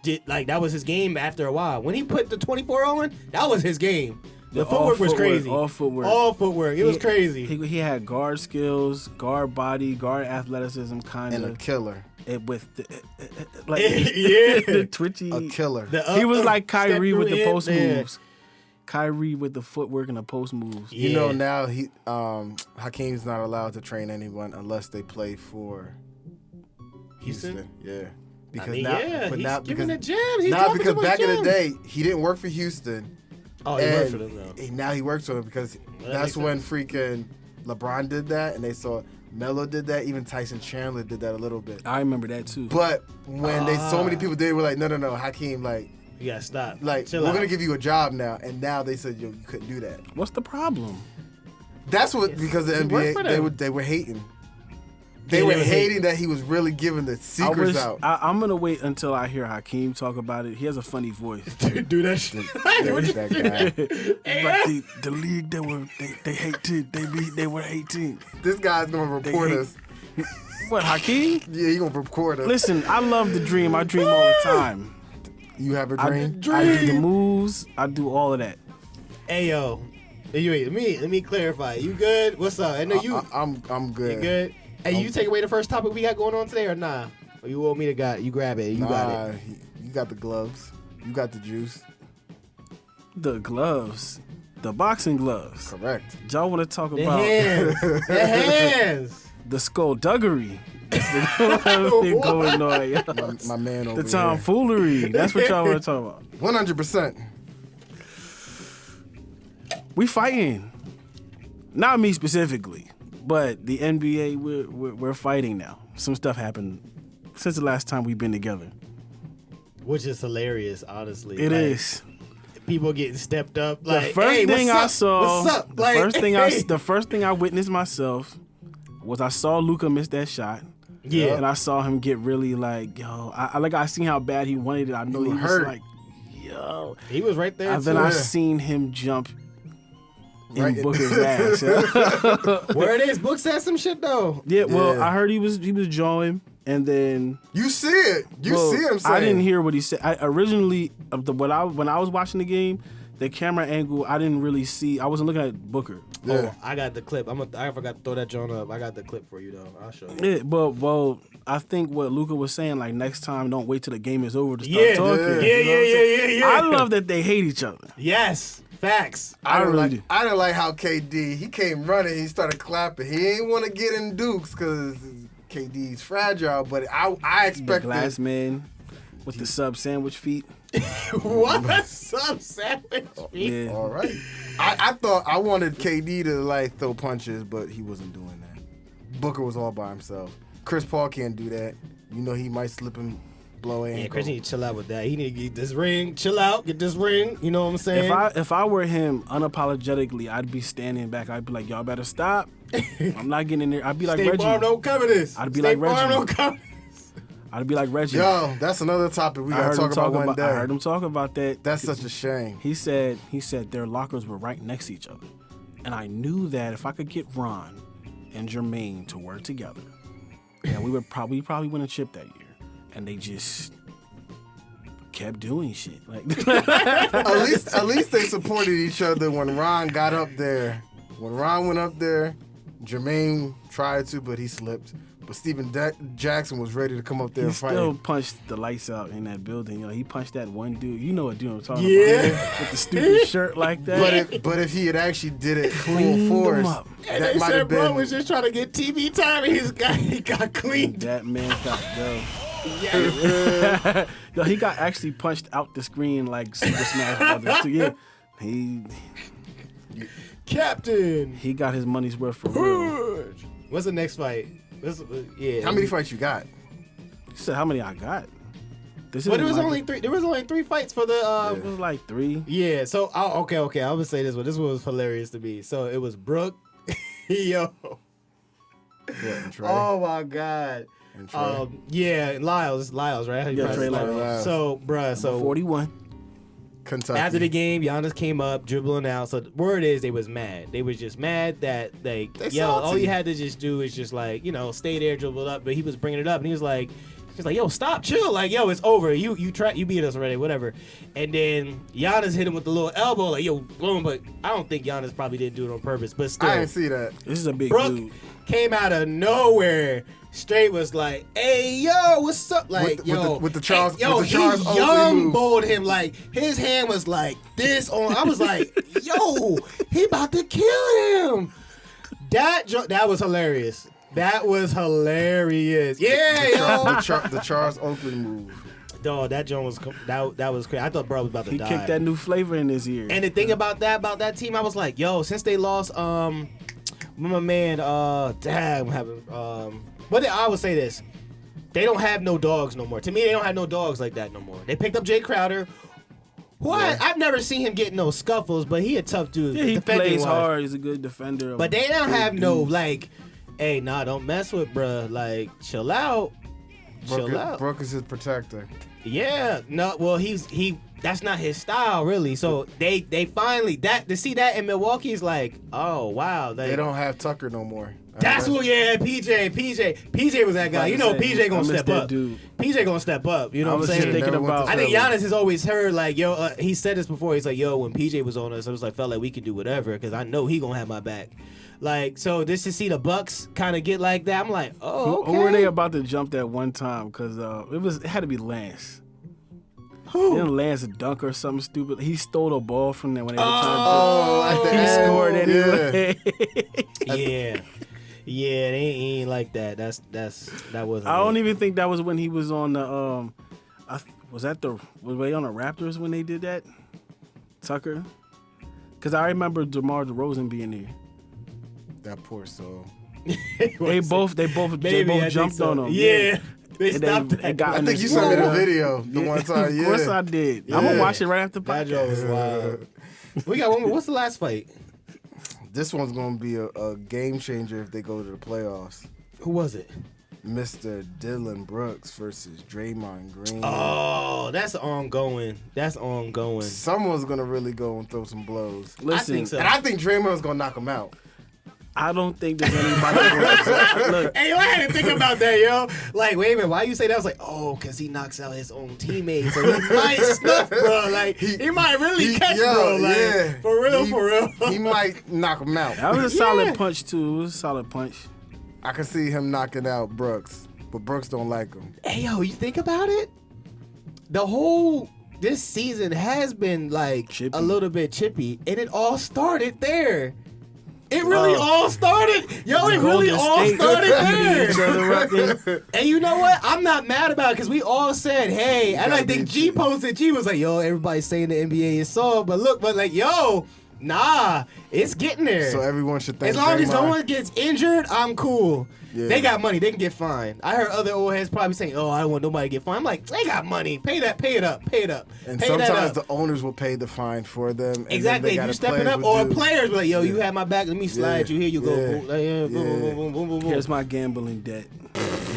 Speaker 1: did like that was his game after a while. When he put the 24 on, that was his game. The footwork was crazy.
Speaker 3: All footwork.
Speaker 1: All footwork. It was crazy.
Speaker 3: He had guard skills, guard body, guard athleticism, kind
Speaker 2: And a
Speaker 3: of.
Speaker 2: killer.
Speaker 3: With the, like
Speaker 1: Yeah.
Speaker 3: the twitchy.
Speaker 2: A killer.
Speaker 3: He was like
Speaker 1: step
Speaker 3: Kyrie with
Speaker 1: through
Speaker 3: the
Speaker 1: it,
Speaker 3: post
Speaker 1: yeah.
Speaker 3: moves. Kyrie with the footwork and the post moves.
Speaker 2: You know now Hakeem's not allowed to train anyone unless they play for Houston. Yeah. Because
Speaker 1: he's
Speaker 2: now
Speaker 1: giving the
Speaker 2: because
Speaker 1: gems. He's
Speaker 2: now
Speaker 1: dropping
Speaker 2: because
Speaker 1: so much
Speaker 2: back in the
Speaker 1: gems.
Speaker 2: day he didn't work for Houston.
Speaker 1: Oh, he
Speaker 2: and
Speaker 1: worked for them though.
Speaker 2: Now he works for them because
Speaker 1: that
Speaker 2: that's
Speaker 1: makes
Speaker 2: when freaking LeBron did that and they saw Melo did that. Even Tyson Chandler did that a little bit.
Speaker 3: I remember that too.
Speaker 2: But when so many people did, they were like, no, Hakeem, like
Speaker 1: You gotta stop.
Speaker 2: we're gonna give you a job now, and now they said you couldn't do that.
Speaker 3: What's the problem?
Speaker 2: That's what because the
Speaker 1: He worked for
Speaker 2: NBA
Speaker 1: them.
Speaker 2: they were hating. They were hating that he was really giving the secrets out.
Speaker 3: I'm gonna wait until I hear Hakeem talk about it. He has a funny voice.
Speaker 1: do that shit.
Speaker 2: That guy.
Speaker 3: But the league they hated. They were hating.
Speaker 2: This guy's gonna report
Speaker 3: hate-
Speaker 2: us.
Speaker 3: What, Hakeem?
Speaker 2: Yeah, he gonna record us.
Speaker 3: Listen, I love the dream. I dream all the time.
Speaker 2: You have a
Speaker 3: I
Speaker 2: dream.
Speaker 3: do the moves. I do all of that.
Speaker 1: Hey yo, let me clarify. You good? What's up? I know you.
Speaker 2: I'm good.
Speaker 1: You good? Hey, you take away the first topic we got going on today or nah? Or you want me to got it? You grab it. You got it.
Speaker 2: You got the gloves. You got the juice.
Speaker 3: The gloves, the boxing gloves.
Speaker 2: Correct.
Speaker 3: Y'all want to talk
Speaker 1: The
Speaker 3: about
Speaker 1: hands. The hands.
Speaker 3: the skullduggery that's been going on? Yo.
Speaker 2: My man over
Speaker 3: The tomfoolery. That's what y'all want to talk about.
Speaker 2: 100%.
Speaker 3: We fighting. Not me specifically, but the NBA. We're fighting now. Some stuff happened since the last time we've been together.
Speaker 1: Which is hilarious, honestly.
Speaker 3: It is.
Speaker 1: People getting stepped up.
Speaker 3: The
Speaker 1: Like,
Speaker 3: first
Speaker 1: hey,
Speaker 3: thing
Speaker 1: what's
Speaker 3: I
Speaker 1: up?
Speaker 3: saw,
Speaker 1: What's up?
Speaker 3: the
Speaker 1: Like,
Speaker 3: first thing I witnessed myself was I saw Luka miss that shot.
Speaker 1: Yeah.
Speaker 3: And I saw him get really like, yo, I seen how bad he wanted it. I know he was
Speaker 2: hurt.
Speaker 3: like, yo.
Speaker 1: He was right there.
Speaker 3: And then
Speaker 1: too.
Speaker 3: I seen him jump in
Speaker 2: Right.
Speaker 3: Booker's ass. Yeah.
Speaker 1: Where it is? Book said some shit though.
Speaker 3: Yeah, well,
Speaker 2: Yeah.
Speaker 3: I heard he was jawing, and then
Speaker 2: You see it. You
Speaker 3: well,
Speaker 2: see him saying.
Speaker 3: I didn't hear what he said. Originally, when I was watching the game, the camera angle, I didn't really see. I wasn't looking at Booker.
Speaker 2: Yeah.
Speaker 1: Oh, I got the clip. I forgot to throw that joint up. I got the clip for you though. I'll show you.
Speaker 3: Yeah, but well, I think what Luka was saying, like next time, don't wait till the game is over to start talking.
Speaker 1: Yeah,
Speaker 3: You know what I'm saying?
Speaker 1: yeah.
Speaker 3: I love that they hate each other.
Speaker 1: Yes, facts.
Speaker 2: I
Speaker 3: really
Speaker 2: didn't
Speaker 3: do.
Speaker 2: I didn't like how KD, he came running, he started clapping. He ain't want to get in Dukes because KD's fragile, but I
Speaker 3: The
Speaker 2: expected.
Speaker 3: glass man with the sub sandwich feet.
Speaker 1: What? Some sandwich?
Speaker 3: Yeah.
Speaker 2: All right. I thought I wanted KD to like throw punches, but he wasn't doing that. Booker was all by himself. Chris Paul can't do that. You know he might slip and blow an
Speaker 1: Yeah,
Speaker 2: ankle.
Speaker 1: Chris need to chill out with that. He need to get this ring. Chill out. Get this ring. You know what I'm saying?
Speaker 3: If I were him, unapologetically, I'd be standing back. I'd be like, y'all better stop. I'm not getting in there. I'd be like
Speaker 1: State
Speaker 3: Reggie.
Speaker 1: Farm don't cover this.
Speaker 3: I'd be
Speaker 1: State
Speaker 3: like
Speaker 1: Farm
Speaker 3: Reggie.
Speaker 1: don't cover.
Speaker 3: I'd be like Reggie.
Speaker 2: Yo, that's another topic we gotta talk about one day.
Speaker 3: I heard him talk about that.
Speaker 2: That's such a shame.
Speaker 3: He said their lockers were right next to each other, and I knew that if I could get Ron and Jermaine to work together, yeah, we would probably win a chip that year. And they just kept doing shit. Like
Speaker 2: At least they supported each other when Ron got up there. When Ron went up there, Jermaine tried to, but he slipped. But Steven Jackson was ready to come up there
Speaker 3: he
Speaker 2: and fight.
Speaker 3: still punched the lights out in that building. You know, he punched that one dude. You know what dude I'm talking
Speaker 1: Yeah.
Speaker 3: about? With the stupid shirt like that.
Speaker 2: But if he had actually did it full
Speaker 3: Cleaned
Speaker 2: force,
Speaker 3: him up.
Speaker 1: And
Speaker 2: that
Speaker 1: they
Speaker 2: might
Speaker 1: said
Speaker 2: have
Speaker 1: bro
Speaker 2: been.
Speaker 1: was just trying to get TV time, and he got cleaned.
Speaker 3: That man got go.
Speaker 1: Yeah.
Speaker 3: Yo, he got actually punched out the screen like Super Smash Brothers too. Yeah,
Speaker 1: Captain.
Speaker 3: he got his money's worth for real.
Speaker 1: What's the next fight? Yeah.
Speaker 2: How many fights you got?
Speaker 3: He said, "How many I got?" This
Speaker 1: But
Speaker 3: isn't
Speaker 1: it was
Speaker 3: like-
Speaker 1: only three. There was only three fights for the.
Speaker 3: It was like 3.
Speaker 1: Yeah. So okay. I'm gonna say this one. This one was hilarious to me. So it was Brooke. Yo.
Speaker 2: What, and Trey?
Speaker 1: Oh my God.
Speaker 2: And Trey?
Speaker 1: Yeah, Lyles, right? How you
Speaker 3: Yeah,
Speaker 1: pronounce
Speaker 3: Trey
Speaker 1: it?
Speaker 2: Lyles.
Speaker 1: So, bruh, so
Speaker 3: 41.
Speaker 2: Kentucky.
Speaker 1: after the game, Giannis came up dribbling out. So the word is they was mad. They was just mad that
Speaker 2: They
Speaker 1: all
Speaker 2: salty.
Speaker 1: you had to just do is just like stay there, dribble it up. But he was bringing it up, and he was like, yo, stop, chill, like yo, it's over. You beat us already, whatever. And then Giannis hit him with the little elbow, like yo, boom. But I don't think Giannis probably didn't do it on purpose. But still,
Speaker 2: I didn't see that.
Speaker 3: This is a big
Speaker 1: Brooke
Speaker 3: dude.
Speaker 1: came out of nowhere. Straight was like, "Hey yo, what's up?" Like
Speaker 2: With the Charles-
Speaker 1: hey, yo,
Speaker 2: with the Charles
Speaker 1: he
Speaker 2: Oakley
Speaker 1: young
Speaker 2: move.
Speaker 1: bowled him like his hand was like this on. I was like, "Yo, he about to kill him." That was hilarious. That was hilarious. Yeah, yo.
Speaker 2: The Charles Oakley move.
Speaker 1: Dog, that joint was that was crazy. I thought bro was about to
Speaker 3: He
Speaker 1: die.
Speaker 3: kicked that new flavor in his ear.
Speaker 1: And the thing about that team, I was like, yo, since they lost, my man, damn, but I would say this, they don't have no dogs no more. To me, they don't have no dogs like that no more. They picked up Jay Crowder, who I've never seen him get no scuffles, but he a tough dude.
Speaker 3: yeah, he
Speaker 1: defending
Speaker 3: plays
Speaker 1: wise.
Speaker 3: hard. He's a good defender.
Speaker 1: But they don't have no
Speaker 3: dudes.
Speaker 1: like, hey, nah, don't mess with bruh. Like, chill out. Chill out.
Speaker 2: Brooke is his protector.
Speaker 1: Yeah, no, well, that's not his style, really. So they finally to see that in Milwaukee is like, oh wow,
Speaker 2: They don't have Tucker no more.
Speaker 1: That's what, yeah, PJ was that guy. You know, PJ
Speaker 3: I
Speaker 1: gonna
Speaker 3: miss
Speaker 1: step
Speaker 3: that
Speaker 1: up.
Speaker 3: dude.
Speaker 1: PJ gonna step up. You know
Speaker 3: I
Speaker 1: what I'm
Speaker 3: was
Speaker 1: saying?
Speaker 3: just thinking
Speaker 2: Never went to
Speaker 3: about.
Speaker 1: I think
Speaker 2: Philly.
Speaker 1: Giannis has always heard like, yo, he said this before. He's like, yo, when PJ was on us, I was like, felt like we could do whatever because I know he gonna have my back. Like, so just to see the Bucks kind of get like that, I'm like, oh, okay.
Speaker 3: Who were they about to jump that one time? Because it had to be Lance.
Speaker 1: Who?
Speaker 3: Didn't Lance dunk or something stupid? He stole the ball from them when they were
Speaker 2: Oh, at
Speaker 3: trying
Speaker 2: the
Speaker 3: to. He
Speaker 2: end.
Speaker 3: scored
Speaker 2: Yeah.
Speaker 3: anyway.
Speaker 1: Yeah, they ain't like that. That wasn't.
Speaker 3: I don't
Speaker 1: it.
Speaker 3: even think that was when he was on the. Was they on the Raptors when they did that? Tucker. Because I remember DeMar DeRozan being there.
Speaker 2: That poor soul.
Speaker 3: They both
Speaker 1: Maybe, I think
Speaker 3: jumped
Speaker 1: so.
Speaker 3: on him.
Speaker 1: Yeah. They
Speaker 3: And
Speaker 1: stopped
Speaker 3: they
Speaker 1: that.
Speaker 3: got
Speaker 2: I
Speaker 3: in
Speaker 2: think
Speaker 3: the
Speaker 2: you sent me the
Speaker 3: score.
Speaker 2: video the one time.
Speaker 3: Of course
Speaker 2: yeah.
Speaker 3: I did.
Speaker 2: Yeah.
Speaker 3: I'm gonna watch it right after the
Speaker 1: That joke was
Speaker 3: podcast.
Speaker 1: wild. We got one more. What's the last fight?
Speaker 2: This one's gonna be a game changer if they go to the playoffs.
Speaker 1: Who was it?
Speaker 2: Mr. Dylan Brooks versus Draymond Green.
Speaker 1: Oh, that's ongoing.
Speaker 2: Someone's gonna really go and throw some blows.
Speaker 3: Listen,
Speaker 1: think so.
Speaker 2: And I think Draymond's gonna knock him out.
Speaker 3: I don't think there's anybody. Look,
Speaker 1: Hey, yo, I had to think about that, yo. Like, wait a minute, why you say that? I was like, oh, because he knocks out his own teammates. So he might snuff, bro. Like, he might really catch, bro. Like,
Speaker 2: yeah.
Speaker 1: for real.
Speaker 2: He might knock him out.
Speaker 3: that was a solid punch too. It was a solid punch.
Speaker 2: I can see him knocking out Brooks, but Brooks don't like him.
Speaker 1: Hey, yo, you think about it? This season has been, like,
Speaker 3: Chippy.
Speaker 1: a little bit chippy, and it all started there. It really all started. Yo, it really
Speaker 3: Golden
Speaker 1: all
Speaker 3: State
Speaker 1: started
Speaker 3: each
Speaker 1: there.
Speaker 3: other up.
Speaker 1: And you know what? I'm not mad about it because we all said, hey, and I think G posted, G was like, yo, everybody's saying the NBA is soft, but look, like, yo, nah, it's getting there.
Speaker 2: So everyone should thank
Speaker 1: As long as no
Speaker 2: Draymond.
Speaker 1: one gets injured, I'm cool.
Speaker 2: Yeah.
Speaker 1: They got money. They can get fined. I heard other old heads probably saying, oh, I don't want nobody to get fined. I'm like, they got money. Pay it up.
Speaker 2: And
Speaker 1: Pay that
Speaker 2: sometimes
Speaker 1: up.
Speaker 2: the owners will pay the fine for them. And
Speaker 1: Exactly.
Speaker 2: then
Speaker 1: If you stepping up, or players be like, yo, you had my back. Let me slide you. Here you go.
Speaker 2: Yeah.
Speaker 1: Boom. Like, yeah, boom,
Speaker 2: Yeah.
Speaker 1: boom, boom, boom, boom, boom.
Speaker 3: Here's my gambling debt.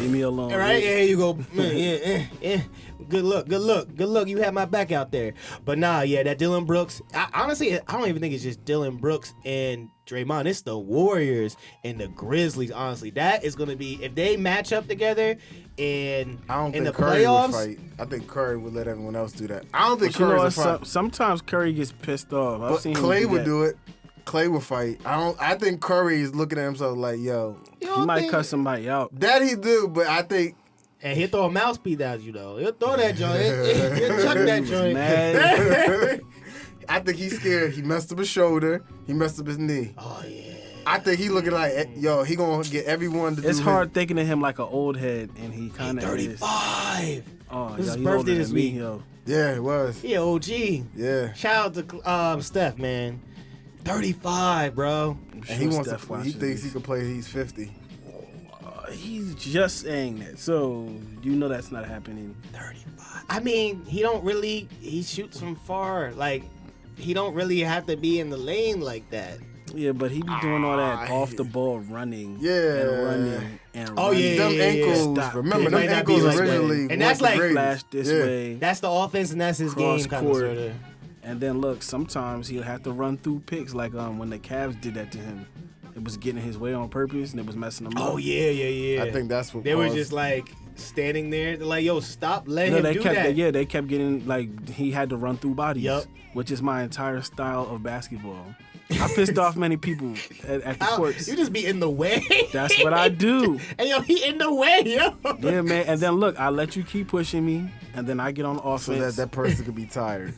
Speaker 3: Leave me alone.
Speaker 1: All right, yeah, here you go. Yeah. Good luck. You had my back out there. But nah, yeah, that Dylan Brooks. Honestly, I don't even think it's just Dylan Brooks and Draymond. It's the Warriors and the Grizzlies. Honestly, that is gonna be if they match up together in
Speaker 2: I don't
Speaker 1: in
Speaker 2: think
Speaker 1: the
Speaker 2: Curry
Speaker 1: playoffs.
Speaker 2: would fight. I think Curry would let everyone else do that. I don't think
Speaker 3: But you know
Speaker 2: Curry's a
Speaker 3: what?
Speaker 2: fight.
Speaker 3: Sometimes Curry gets pissed off. I've
Speaker 2: But
Speaker 3: seen him
Speaker 2: Clay would
Speaker 3: that.
Speaker 2: do it. Clay would fight. I think Curry is looking at himself like, yo,
Speaker 1: You
Speaker 3: He
Speaker 1: don't
Speaker 3: might
Speaker 1: think-
Speaker 3: cut somebody out.
Speaker 2: that he do, but I think
Speaker 1: And he'll throw a mouthpiece at you though. He'll throw that joint. He'll chuck that joint.
Speaker 3: Mad.
Speaker 2: I think he's scared. He messed up his shoulder. He messed up his knee.
Speaker 1: Oh yeah.
Speaker 2: I think he looking like, yo, he gonna get everyone to do
Speaker 3: It's
Speaker 2: his-
Speaker 3: him thinking of him like an old head, and he kind of is.
Speaker 1: 35.
Speaker 3: Oh,
Speaker 1: This is
Speaker 3: yo,
Speaker 1: his
Speaker 3: he's
Speaker 1: birthday
Speaker 3: older
Speaker 1: this
Speaker 3: than me,
Speaker 1: week.
Speaker 3: yo.
Speaker 2: Yeah, it was.
Speaker 1: He a OG.
Speaker 2: Yeah.
Speaker 1: Shout out to Steph, man. 35, bro.
Speaker 3: I'm
Speaker 2: And he
Speaker 3: sure
Speaker 2: wants
Speaker 3: Steph
Speaker 2: to. He
Speaker 3: watches
Speaker 2: thinks he
Speaker 3: this.
Speaker 2: can play. He's 50.
Speaker 3: He's just saying that, so you know that's not happening.
Speaker 1: 35. I mean, he shoots from far. Like, he don't really have to be in the lane like that.
Speaker 3: Yeah, but he be doing all that
Speaker 2: Ah,
Speaker 3: off the ball running.
Speaker 2: Yeah.
Speaker 3: And running and
Speaker 1: Oh,
Speaker 3: running.
Speaker 1: yeah,
Speaker 2: Them ankles.
Speaker 3: Stop.
Speaker 2: Remember,
Speaker 3: It
Speaker 2: them
Speaker 1: might not
Speaker 2: ankles
Speaker 1: be like that.
Speaker 2: originally.
Speaker 1: And
Speaker 2: weren't
Speaker 1: that's
Speaker 2: the
Speaker 1: like-
Speaker 2: greatest.
Speaker 3: Flash this
Speaker 2: Yeah.
Speaker 3: way.
Speaker 1: That's the offense, and that's his
Speaker 3: Cross
Speaker 1: game, kind
Speaker 3: court.
Speaker 1: of, sort of.
Speaker 3: And then look, sometimes he'll have to run through picks like when the Cavs did that to him. It was getting his way on purpose and it was messing him up.
Speaker 1: Oh, yeah.
Speaker 2: I think that's what
Speaker 1: They were
Speaker 2: caused-
Speaker 1: just like standing there. They're like, yo, stop, let
Speaker 3: No,
Speaker 1: him do that.
Speaker 3: they kept getting like he had to run through bodies,
Speaker 1: Yup.
Speaker 3: which is my entire style of basketball. I pissed off many people at the
Speaker 1: Ow,
Speaker 3: courts.
Speaker 1: you just be in the way.
Speaker 3: That's what I do.
Speaker 1: And yo, he in the way, yo.
Speaker 3: Yeah, man. And then look, I let you keep pushing me, and then I get on offense.
Speaker 2: so that person could be tired.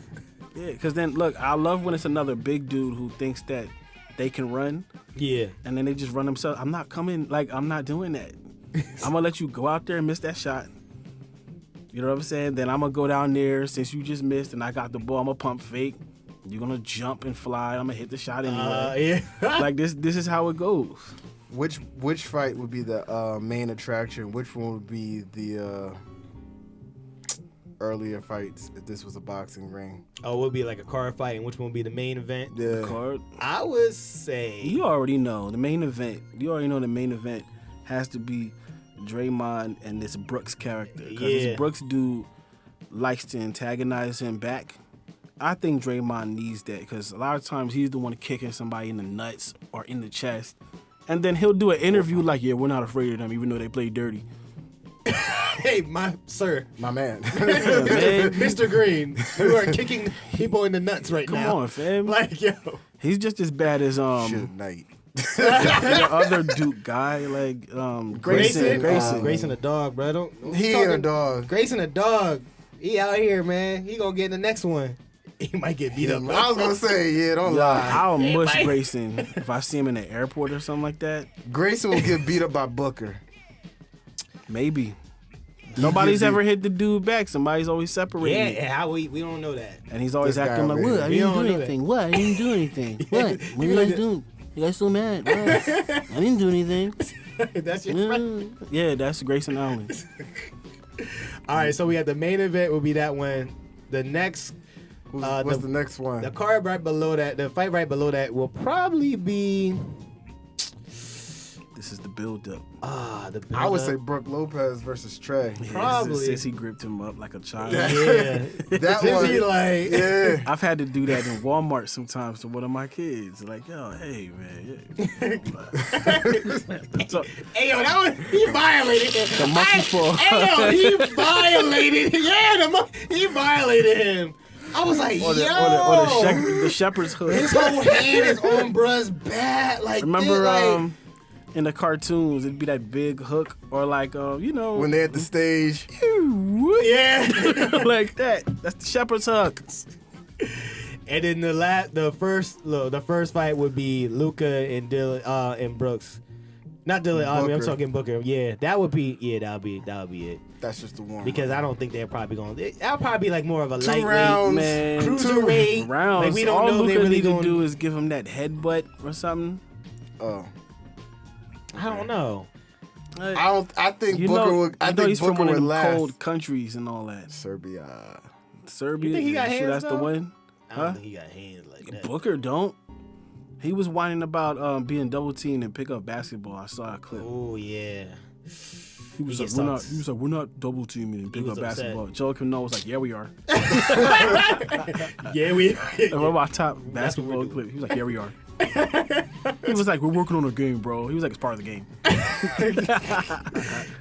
Speaker 3: Yeah, because then look, I love when it's another big dude who thinks that they can run,
Speaker 1: Yeah.
Speaker 3: and then they just run themselves. I'm not coming. Like I'm not doing that. I'm gonna let you go out there and miss that shot. You know what I'm saying? Then I'm gonna go down there since you just missed and I got the ball. I'm gonna pump fake. You're gonna jump and fly. I'm gonna hit the shot anyway.
Speaker 1: Yeah.
Speaker 3: Like this is how it goes.
Speaker 2: Which fight would be the main attraction? Which one would be the earlier fights if this was a boxing ring?
Speaker 1: Oh, it would be like a car fight, and which one would be the main event?
Speaker 2: Yeah.
Speaker 3: Card.
Speaker 1: I would say.
Speaker 3: You already know the main event. You already know the main event has to be Draymond and this Brooks character. Because
Speaker 1: Yeah.
Speaker 3: this Brooks dude likes to antagonize him back. I think Draymond needs that because a lot of times he's the one kicking somebody in the nuts or in the chest. And then he'll do an interview like, yeah, we're not afraid of them even though they play dirty.
Speaker 1: Hey, my sir,
Speaker 2: My man.
Speaker 3: Yeah, man.
Speaker 1: Mr. Green, you are kicking people in the nuts right
Speaker 3: Come
Speaker 1: now.
Speaker 3: on, fam.
Speaker 1: Like, yo.
Speaker 3: He's just as bad as
Speaker 2: Should night.
Speaker 3: the other Duke guy, like Grayson.
Speaker 1: Grayson a dog, bro. Don't
Speaker 2: He
Speaker 1: talking-
Speaker 2: ain't a dog.
Speaker 1: Grayson a dog. He out here, man. He gonna get in the next one. He might get beat up. Bro.
Speaker 2: I was gonna say, yeah, don't
Speaker 3: Yeah,
Speaker 2: lie.
Speaker 3: I'll mush
Speaker 1: might-
Speaker 3: Grayson if I see him in the airport or something like that.
Speaker 2: Grayson will get beat up by Booker.
Speaker 3: Maybe. Nobody's ever hit the dude back. Somebody's always separating.
Speaker 1: Yeah,
Speaker 3: it.
Speaker 1: how we don't know that.
Speaker 3: And he's always
Speaker 2: This guy
Speaker 3: acting like,
Speaker 2: over
Speaker 3: what?
Speaker 2: here.
Speaker 3: I
Speaker 1: We
Speaker 3: didn't
Speaker 1: don't
Speaker 3: do
Speaker 1: know
Speaker 3: anything. What? I didn't do anything. What? What
Speaker 1: You
Speaker 3: you guys
Speaker 1: like-
Speaker 3: doing? You guys so mad? What? I didn't do anything.
Speaker 1: That's your friend.
Speaker 3: Yeah, that's Grayson Allen.
Speaker 1: All right, so we had the main event will be that one. The next,
Speaker 2: What's the next one?
Speaker 1: the card right below that, the fight right below that will probably be.
Speaker 3: This is the build-up.
Speaker 1: The
Speaker 2: I would
Speaker 1: build-up.
Speaker 2: say Brook Lopez versus Trey.
Speaker 3: Yeah,
Speaker 1: Probably.
Speaker 3: Since he gripped him up like a child.
Speaker 1: Yeah.
Speaker 2: That
Speaker 1: Since
Speaker 2: one.
Speaker 1: he like,
Speaker 2: Yeah.
Speaker 3: I've had to do that in Walmart sometimes to one of my kids. Like, yo, hey, man. So,
Speaker 1: hey yo, that was he violated him.
Speaker 3: the monkey paw.
Speaker 1: Hey yo, he violated. Yeah, he violated him. I was like,
Speaker 3: Or the,
Speaker 1: yo,
Speaker 3: or the shepherd's hood.
Speaker 1: his whole hand is on bruh's back. Like,
Speaker 3: Remember,
Speaker 1: this,
Speaker 3: in the cartoons, it'd be that big hook, or like,
Speaker 2: When they're at the stage.
Speaker 1: yeah.
Speaker 3: like that. That's the shepherd's hook.
Speaker 1: And then the first fight would be Luca and Dylan and Brooks. Not Dylan. I mean, I'm
Speaker 2: Booker.
Speaker 1: talking Booker. Yeah, that would be it.
Speaker 2: That's just the one.
Speaker 1: Because I don't think they're probably going. That'll probably be like more of a
Speaker 2: 2
Speaker 1: lightweight,
Speaker 2: rounds.
Speaker 3: Man,
Speaker 1: cruiserweight.
Speaker 3: rounds.
Speaker 1: Like we don't
Speaker 3: All
Speaker 1: know if they
Speaker 3: Luka
Speaker 1: really
Speaker 3: need to
Speaker 1: going.
Speaker 3: do is give him that headbutt or something.
Speaker 2: Oh.
Speaker 1: I don't know.
Speaker 2: I think
Speaker 3: You
Speaker 2: Booker
Speaker 3: know,
Speaker 2: would. I
Speaker 3: you know
Speaker 2: think
Speaker 3: he's
Speaker 2: Booker
Speaker 3: from one of
Speaker 2: would
Speaker 3: them
Speaker 2: last.
Speaker 3: cold countries and all that.
Speaker 2: Serbia.
Speaker 3: Serbia.
Speaker 1: You think he got
Speaker 3: sure
Speaker 1: hands,
Speaker 3: that's the
Speaker 1: though?
Speaker 3: one.
Speaker 1: I
Speaker 3: Huh?
Speaker 1: don't think he got hands like that.
Speaker 3: Booker don't. He was whining about being double teamed and pick up basketball. I saw a clip.
Speaker 1: Oh yeah.
Speaker 3: He was
Speaker 1: He
Speaker 3: like,
Speaker 1: gets talks.
Speaker 3: we're not double teaming and pick up
Speaker 1: was upset.
Speaker 3: basketball. Joakim Noah was like, yeah, we are.
Speaker 1: Yeah, we.
Speaker 3: And one of my top
Speaker 1: That's what we're
Speaker 3: basketball
Speaker 1: doing.
Speaker 3: clip. He was like, yeah, we are. He was like, we're working on a game, bro. He was like, it's part of the game.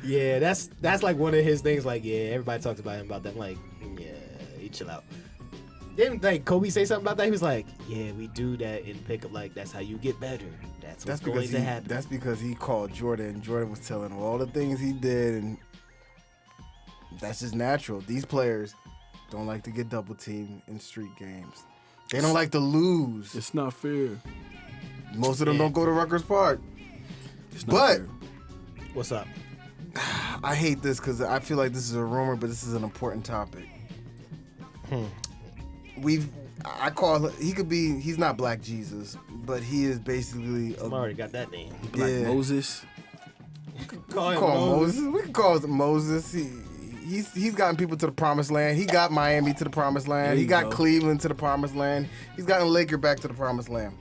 Speaker 1: Yeah, that's like one of his things. Like, yeah, everybody talks about him about that. I'm like, yeah, you chill out. Didn't like Kobe say something about that? He was like, yeah, we do that in pickup. Like, that's how you get better. That's what's going to happen.
Speaker 2: That's because he called Jordan. And Jordan was telling him all the things he did, and that's just natural. These players don't like to get double teamed in street games. They don't like to lose.
Speaker 3: It's not fair.
Speaker 2: Most of them
Speaker 1: Yeah.
Speaker 2: don't go to Rutgers Park.
Speaker 3: It's not
Speaker 2: But
Speaker 3: fair.
Speaker 1: What's up?
Speaker 2: I hate this because I feel like this is a rumor, but this is an important topic. He's not Black Jesus, but he is basically
Speaker 1: I already got that name.
Speaker 3: Black
Speaker 2: yeah.
Speaker 3: Moses.
Speaker 1: Call him
Speaker 2: call him
Speaker 1: Moses.
Speaker 2: Moses. We can call him Moses. He's gotten people to the promised land. He got Miami to the promised land.
Speaker 3: There
Speaker 2: He
Speaker 3: you
Speaker 2: got
Speaker 3: go.
Speaker 2: Cleveland to the promised land. He's gotten Laker back to the promised land.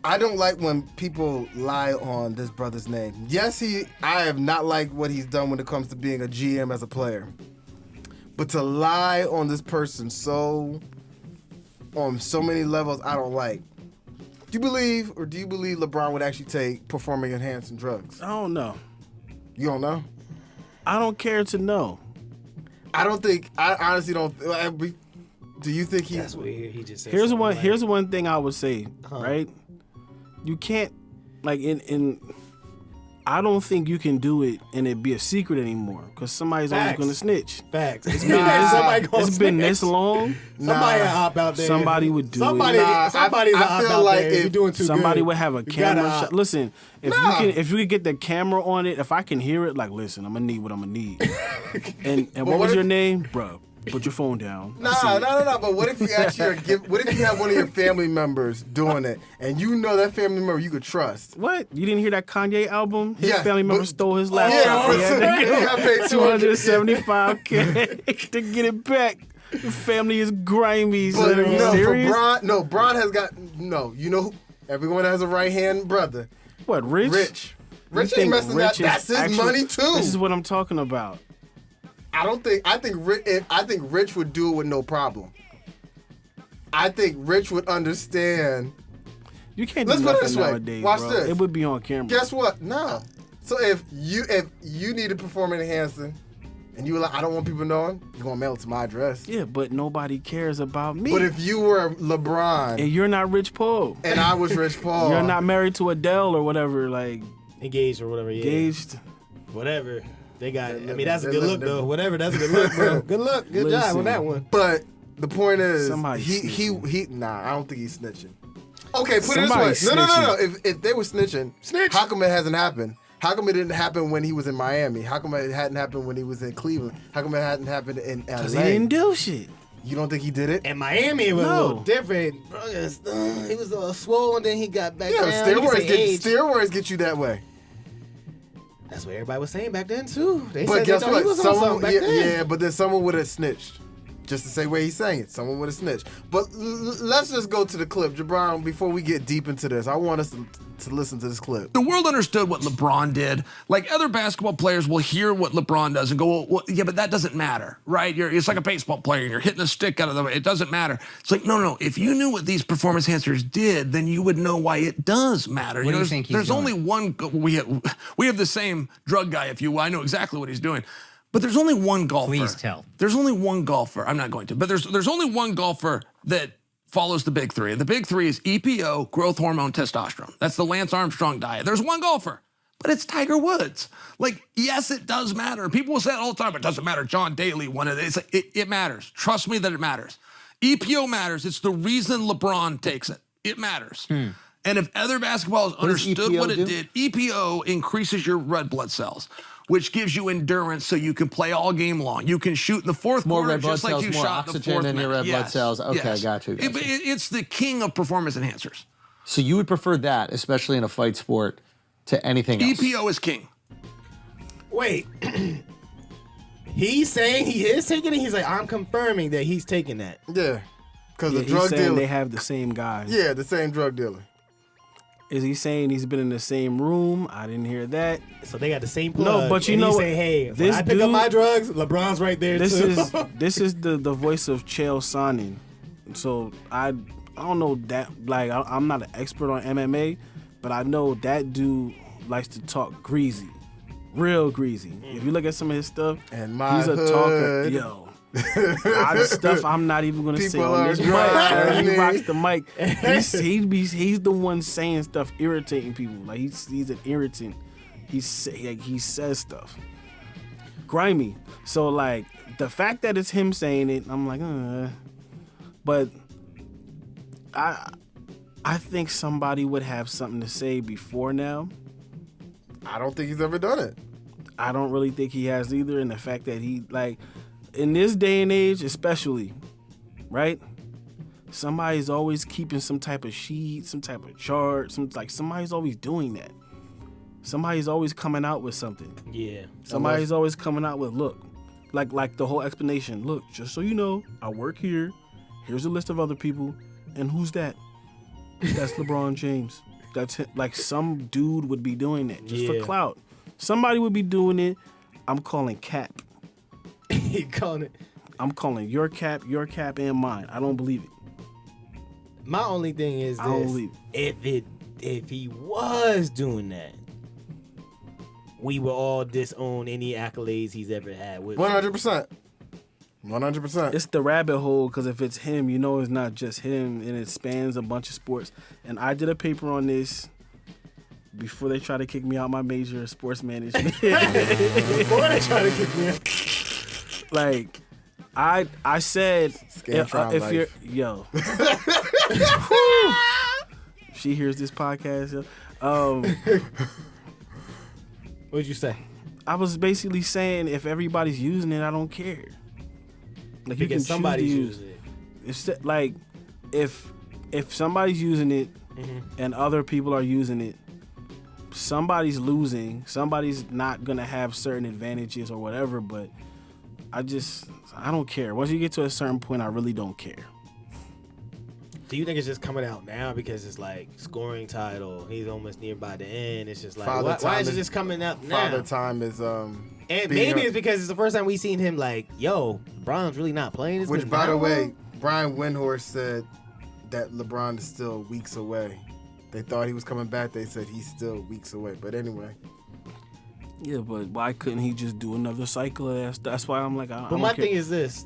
Speaker 2: I don't like when people lie on this brother's name. Yes, I have not liked what he's done when it comes to being a GM as a player. But to lie on this person on so many levels, I don't like. Do you believe LeBron would actually take performing enhancing drugs?
Speaker 3: I don't know.
Speaker 2: You don't know?
Speaker 3: I don't care to know.
Speaker 2: I honestly don't. Do you think he?
Speaker 1: That's weird. He just said
Speaker 3: Here's
Speaker 1: something
Speaker 3: one.
Speaker 1: like-
Speaker 3: Here's one thing I would say. Right? You can't like in. I don't think you can do it and it be a secret anymore because somebody's always
Speaker 1: Facts.
Speaker 3: going to snitch.
Speaker 1: Facts. It's
Speaker 2: Nah,
Speaker 1: been somebody gonna
Speaker 3: It's been
Speaker 1: snitch.
Speaker 3: this long.
Speaker 1: Somebody
Speaker 2: Nah.
Speaker 1: will hop out there.
Speaker 3: Somebody would do
Speaker 1: somebody,
Speaker 3: it.
Speaker 2: Nah,
Speaker 1: Somebody's
Speaker 2: I
Speaker 1: a hop
Speaker 2: feel
Speaker 1: out
Speaker 2: like
Speaker 1: there.
Speaker 2: if
Speaker 1: You're doing too
Speaker 3: Somebody
Speaker 1: good.
Speaker 3: would have a
Speaker 1: You
Speaker 3: camera
Speaker 1: gotta-
Speaker 3: shot. Listen, if
Speaker 2: Nah.
Speaker 3: you could get the camera on it, if I can hear it, like, listen, I'm gonna need what I'm gonna need. and what
Speaker 2: what
Speaker 3: was
Speaker 2: if-
Speaker 3: your name, bro? Put your phone down.
Speaker 2: No. But what if you actually what if you have one of your family members doing it, and you know that family member you could trust?
Speaker 3: What? You didn't hear that Kanye album? His
Speaker 2: Yeah,
Speaker 3: family member
Speaker 2: but-
Speaker 3: stole his
Speaker 2: Yeah,
Speaker 3: laptop.
Speaker 2: but
Speaker 3: He had to
Speaker 2: you got paid
Speaker 3: $275K to get it back. The family is grimy.
Speaker 2: But
Speaker 3: son. Are you
Speaker 2: no,
Speaker 3: serious?
Speaker 2: Bron has got no. You know, everyone has a right hand brother.
Speaker 3: What, Rich?
Speaker 2: Rich
Speaker 3: You
Speaker 2: ain't
Speaker 3: think
Speaker 2: messing that.
Speaker 3: Rich is
Speaker 2: That's his
Speaker 3: actually-
Speaker 2: money too.
Speaker 3: This is what I'm talking about.
Speaker 2: I think Rich would do it with no problem. I think Rich would understand.
Speaker 3: You can't
Speaker 2: Let's
Speaker 3: do
Speaker 2: put it
Speaker 3: nothing
Speaker 2: this way.
Speaker 3: nowadays,
Speaker 2: Watch
Speaker 3: bro.
Speaker 2: this.
Speaker 3: It would be on camera.
Speaker 2: Guess what? No. So if you need to perform enhancing, and you were like, I don't want people knowing, you're gonna mail it to my address.
Speaker 3: Yeah, but nobody cares about me.
Speaker 2: But if you were LeBron
Speaker 3: and you're not Rich Paul,
Speaker 2: and I was Rich Paul,
Speaker 3: you're not married to Adele or whatever, like
Speaker 1: engaged or whatever. Yeah.
Speaker 3: engaged.
Speaker 1: Whatever. They got. I
Speaker 2: living-
Speaker 1: mean, that's a
Speaker 2: they're
Speaker 1: good look
Speaker 2: living
Speaker 1: though. Whatever. That's a good look, bro. Good look. Good job
Speaker 3: Listen.
Speaker 1: on that one.
Speaker 2: But the point is,
Speaker 3: Somebody's
Speaker 2: he nah, I don't think he's snitching. Okay, put
Speaker 3: Somebody's
Speaker 2: it this way. No.
Speaker 3: snitching.
Speaker 2: If they were snitching,
Speaker 1: Snitch.
Speaker 2: how come it hasn't happened? How come it didn't happen when he was in Miami? How come it hadn't happened when he was in Cleveland? How come it hadn't happened in
Speaker 3: Because he
Speaker 2: LA?
Speaker 3: didn't do shit.
Speaker 2: You don't think he did it?
Speaker 1: In Miami, it was a
Speaker 3: No.
Speaker 1: little different. Bro, he was a little swollen, then he got back
Speaker 2: Yeah,
Speaker 1: down. You can say age.
Speaker 2: steroids get you that way.
Speaker 1: That's what everybody was saying back then too. They
Speaker 2: But
Speaker 1: said
Speaker 2: guess
Speaker 1: they thought
Speaker 2: what?
Speaker 1: he was on something back then.
Speaker 2: Yeah, but then someone would have snitched. Just the same way he's saying it. Someone would have snitched. But let's just go to the clip. Jabron, before we get deep into this, I want us to listen to this clip.
Speaker 4: The world understood what LeBron did. Like, other basketball players will hear what LeBron does and go, well, yeah, but that doesn't matter, right? It's like a baseball player and you're hitting a stick out of the way. It doesn't matter. It's like, no. If you knew what these performance enhancers did, then you would know why it does matter.
Speaker 5: What do you think he's
Speaker 4: There's
Speaker 5: doing?
Speaker 4: only one. We have the same drug guy, if you will. I know exactly what he's doing. But there's only one golfer.
Speaker 5: Please tell.
Speaker 4: There's only one golfer. I'm not going to. But there's only one golfer that follows the big three. And the big three is EPO, growth hormone, testosterone. That's the Lance Armstrong diet. There's one golfer, but it's Tiger Woods. Like, yes, it does matter. People will say it all the time, it doesn't matter. John Daly won it. It's like, it matters. Trust me that it matters. EPO matters. It's the reason LeBron takes it. It matters. And if other basketballers understood what it did, EPO increases your red blood cells, which gives you endurance so you can play all game long. You can shoot in the fourth
Speaker 6: More
Speaker 4: quarter
Speaker 6: red blood
Speaker 4: just like
Speaker 6: cells,
Speaker 4: you
Speaker 6: more
Speaker 4: shot in the
Speaker 6: oxygen
Speaker 4: fourth
Speaker 6: in your
Speaker 4: minute.
Speaker 6: red blood cells. Okay,
Speaker 4: yes.
Speaker 6: got you.
Speaker 4: It's the king of performance enhancers.
Speaker 6: So you would prefer that, especially in a fight sport, to anything else?
Speaker 4: EPO is king.
Speaker 1: Wait. He's saying he is taking it? He's like, I'm confirming that he's taking that.
Speaker 2: Yeah. Because the
Speaker 3: He's
Speaker 2: drug
Speaker 3: saying
Speaker 2: dealer.
Speaker 3: they have the same guy.
Speaker 2: Yeah, the same drug dealer.
Speaker 3: Is he saying he's been in the same room? I didn't hear that.
Speaker 1: So they got the same plug.
Speaker 3: No, but you
Speaker 1: and
Speaker 3: know
Speaker 1: he's
Speaker 3: what?
Speaker 1: saying, hey, when
Speaker 3: This
Speaker 1: I pick up
Speaker 3: dude-
Speaker 1: my drugs, LeBron's right there
Speaker 3: This
Speaker 1: too.
Speaker 3: is the voice of Chael Sonnen. So I don't know that, like, I'm not an expert on MMA, but I know that dude likes to talk greasy, real greasy. If you look at some of his stuff,
Speaker 2: And my
Speaker 3: he's a talker.
Speaker 2: hood.
Speaker 3: Yo. Lot of stuff I'm not even gonna say
Speaker 2: People
Speaker 3: on
Speaker 2: are
Speaker 3: this mic.
Speaker 2: driving
Speaker 3: He
Speaker 2: me.
Speaker 3: rocks the mic. He's the one saying stuff, irritating people. Like he's an irritant. He says stuff grimy. So like the fact that it's him saying it, I'm like, but I think somebody would have something to say before now.
Speaker 2: I don't think he's ever done it.
Speaker 3: I don't really think he has either. And the fact that he, like, in this day and age, especially, right? Somebody's always keeping some type of sheet, some type of chart, somebody's always doing that. Somebody's always coming out with something.
Speaker 1: Yeah.
Speaker 3: Somebody's always coming out with, look, like the whole explanation. Look, just so you know, I work here. Here's a list of other people. And who's that? That's LeBron James. That's it. Like some dude would be doing that just for
Speaker 1: Yeah.
Speaker 3: clout. Somebody would be doing it. I'm calling cap.
Speaker 1: He calling it.
Speaker 3: I'm calling your cap, and mine. I don't believe it.
Speaker 1: My only thing is
Speaker 3: I don't
Speaker 1: this:
Speaker 3: believe
Speaker 1: if he was doing that, we would all disown any accolades he's ever had. With
Speaker 2: 100%. 100%.
Speaker 3: It's the rabbit hole because if it's him, you know it's not just him, and it spans a bunch of sports. And I did a paper on this before they try to kick me out my major, sports management.
Speaker 1: Before they try to kick me out.
Speaker 3: Like, I said,
Speaker 2: Scantron
Speaker 3: if
Speaker 2: life.
Speaker 3: you're, yo. Whew. She hears this podcast, yo.
Speaker 1: What'd you say?
Speaker 3: I was basically saying if everybody's using it, I don't care. Like you can
Speaker 1: Because somebody's
Speaker 3: choose to
Speaker 1: using it.
Speaker 3: It's like if somebody's using it and other people are using it, somebody's losing. Somebody's not gonna have certain advantages or whatever. But I don't care. Once you get to a certain point, I really don't care.
Speaker 1: Do you think it's just coming out now because it's like scoring title? He's almost nearby the end. It's just like,
Speaker 2: Father
Speaker 1: why
Speaker 2: time
Speaker 1: is it
Speaker 2: is-
Speaker 1: just coming out now?
Speaker 2: Father time is
Speaker 1: And
Speaker 2: being
Speaker 1: maybe
Speaker 2: a-
Speaker 1: it's because it's the first time we seen him like, yo, LeBron's really not playing. It's
Speaker 2: Which,
Speaker 1: been
Speaker 2: by the
Speaker 1: that
Speaker 2: way,
Speaker 1: long?
Speaker 2: Brian Windhorst said that LeBron is still weeks away. They thought he was coming back. They said he's still weeks away. But anyway,
Speaker 3: Yeah, but why couldn't he just do another cycle of that? That's why I'm like, I
Speaker 1: But
Speaker 3: don't
Speaker 1: my
Speaker 3: care.
Speaker 1: thing is this.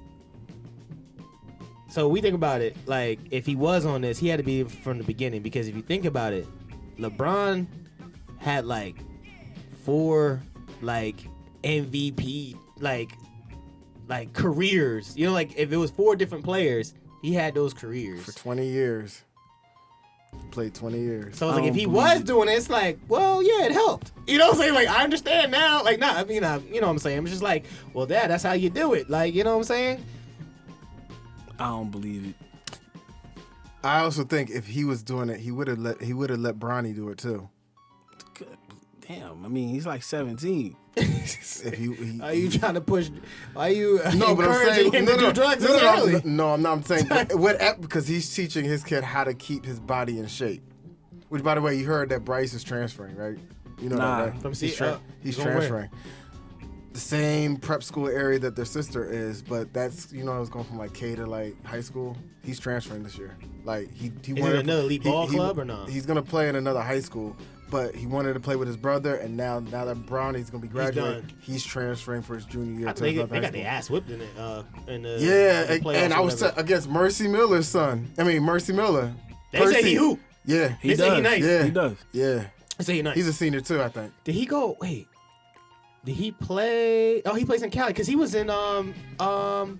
Speaker 1: So we think about it, like if he was on this, he had to be from the beginning because if you think about it, LeBron had like 4 like MVP like careers. You know, like if it was 4 different players, he had those careers.
Speaker 2: for 20 years. Played 20 years.
Speaker 1: So it's
Speaker 3: I
Speaker 1: like if
Speaker 3: don't
Speaker 1: he
Speaker 3: believe
Speaker 1: was
Speaker 3: it.
Speaker 1: doing it, it's like, well, yeah, it helped. You know what I'm saying? Like I understand now. Like not, I mean, you know what I'm saying? It's just like, well, that's how you do it. Like, you know what I'm saying?
Speaker 3: I don't believe it.
Speaker 2: I also think if he was doing it, he would have let Bronny do it too.
Speaker 3: Damn, I mean, he's like 17.
Speaker 2: If he,
Speaker 1: Are you trying to push? Are you
Speaker 2: no, but I'm saying
Speaker 1: encouraging him to do drugs this early?
Speaker 2: no, I'm not. I'm saying because he's teaching his kid how to keep his body in shape. Which, by the way, you heard that Bryce is transferring, right? You know
Speaker 3: Nah.
Speaker 2: that, right?
Speaker 1: From
Speaker 2: He's
Speaker 1: going
Speaker 2: transferring. The same prep school area that their sister is, but that's it's going from like K to like high school. He's transferring this year. Like he
Speaker 1: Is
Speaker 2: wanted
Speaker 1: it another elite ball club or not?
Speaker 2: He's gonna play in another high school, but he wanted to play with his brother, and now that Bronny's gonna be graduating, he's transferring for his junior year to
Speaker 1: They
Speaker 2: another high
Speaker 1: got
Speaker 2: school.
Speaker 1: their ass whipped in it. In the
Speaker 2: Yeah, and I was
Speaker 1: whatever.
Speaker 2: against Mercy Miller's son. I mean Mercy Miller.
Speaker 1: They say he
Speaker 2: Percy.
Speaker 1: hoop.
Speaker 2: Yeah,
Speaker 3: He
Speaker 1: They say
Speaker 3: does.
Speaker 1: he nice.
Speaker 2: yeah,
Speaker 3: He does.
Speaker 2: yeah.
Speaker 1: They say he nice.
Speaker 2: He's a senior too, I think.
Speaker 1: Did he go? Wait. Did he play? Oh, he plays in Cali because he was in Minnesota.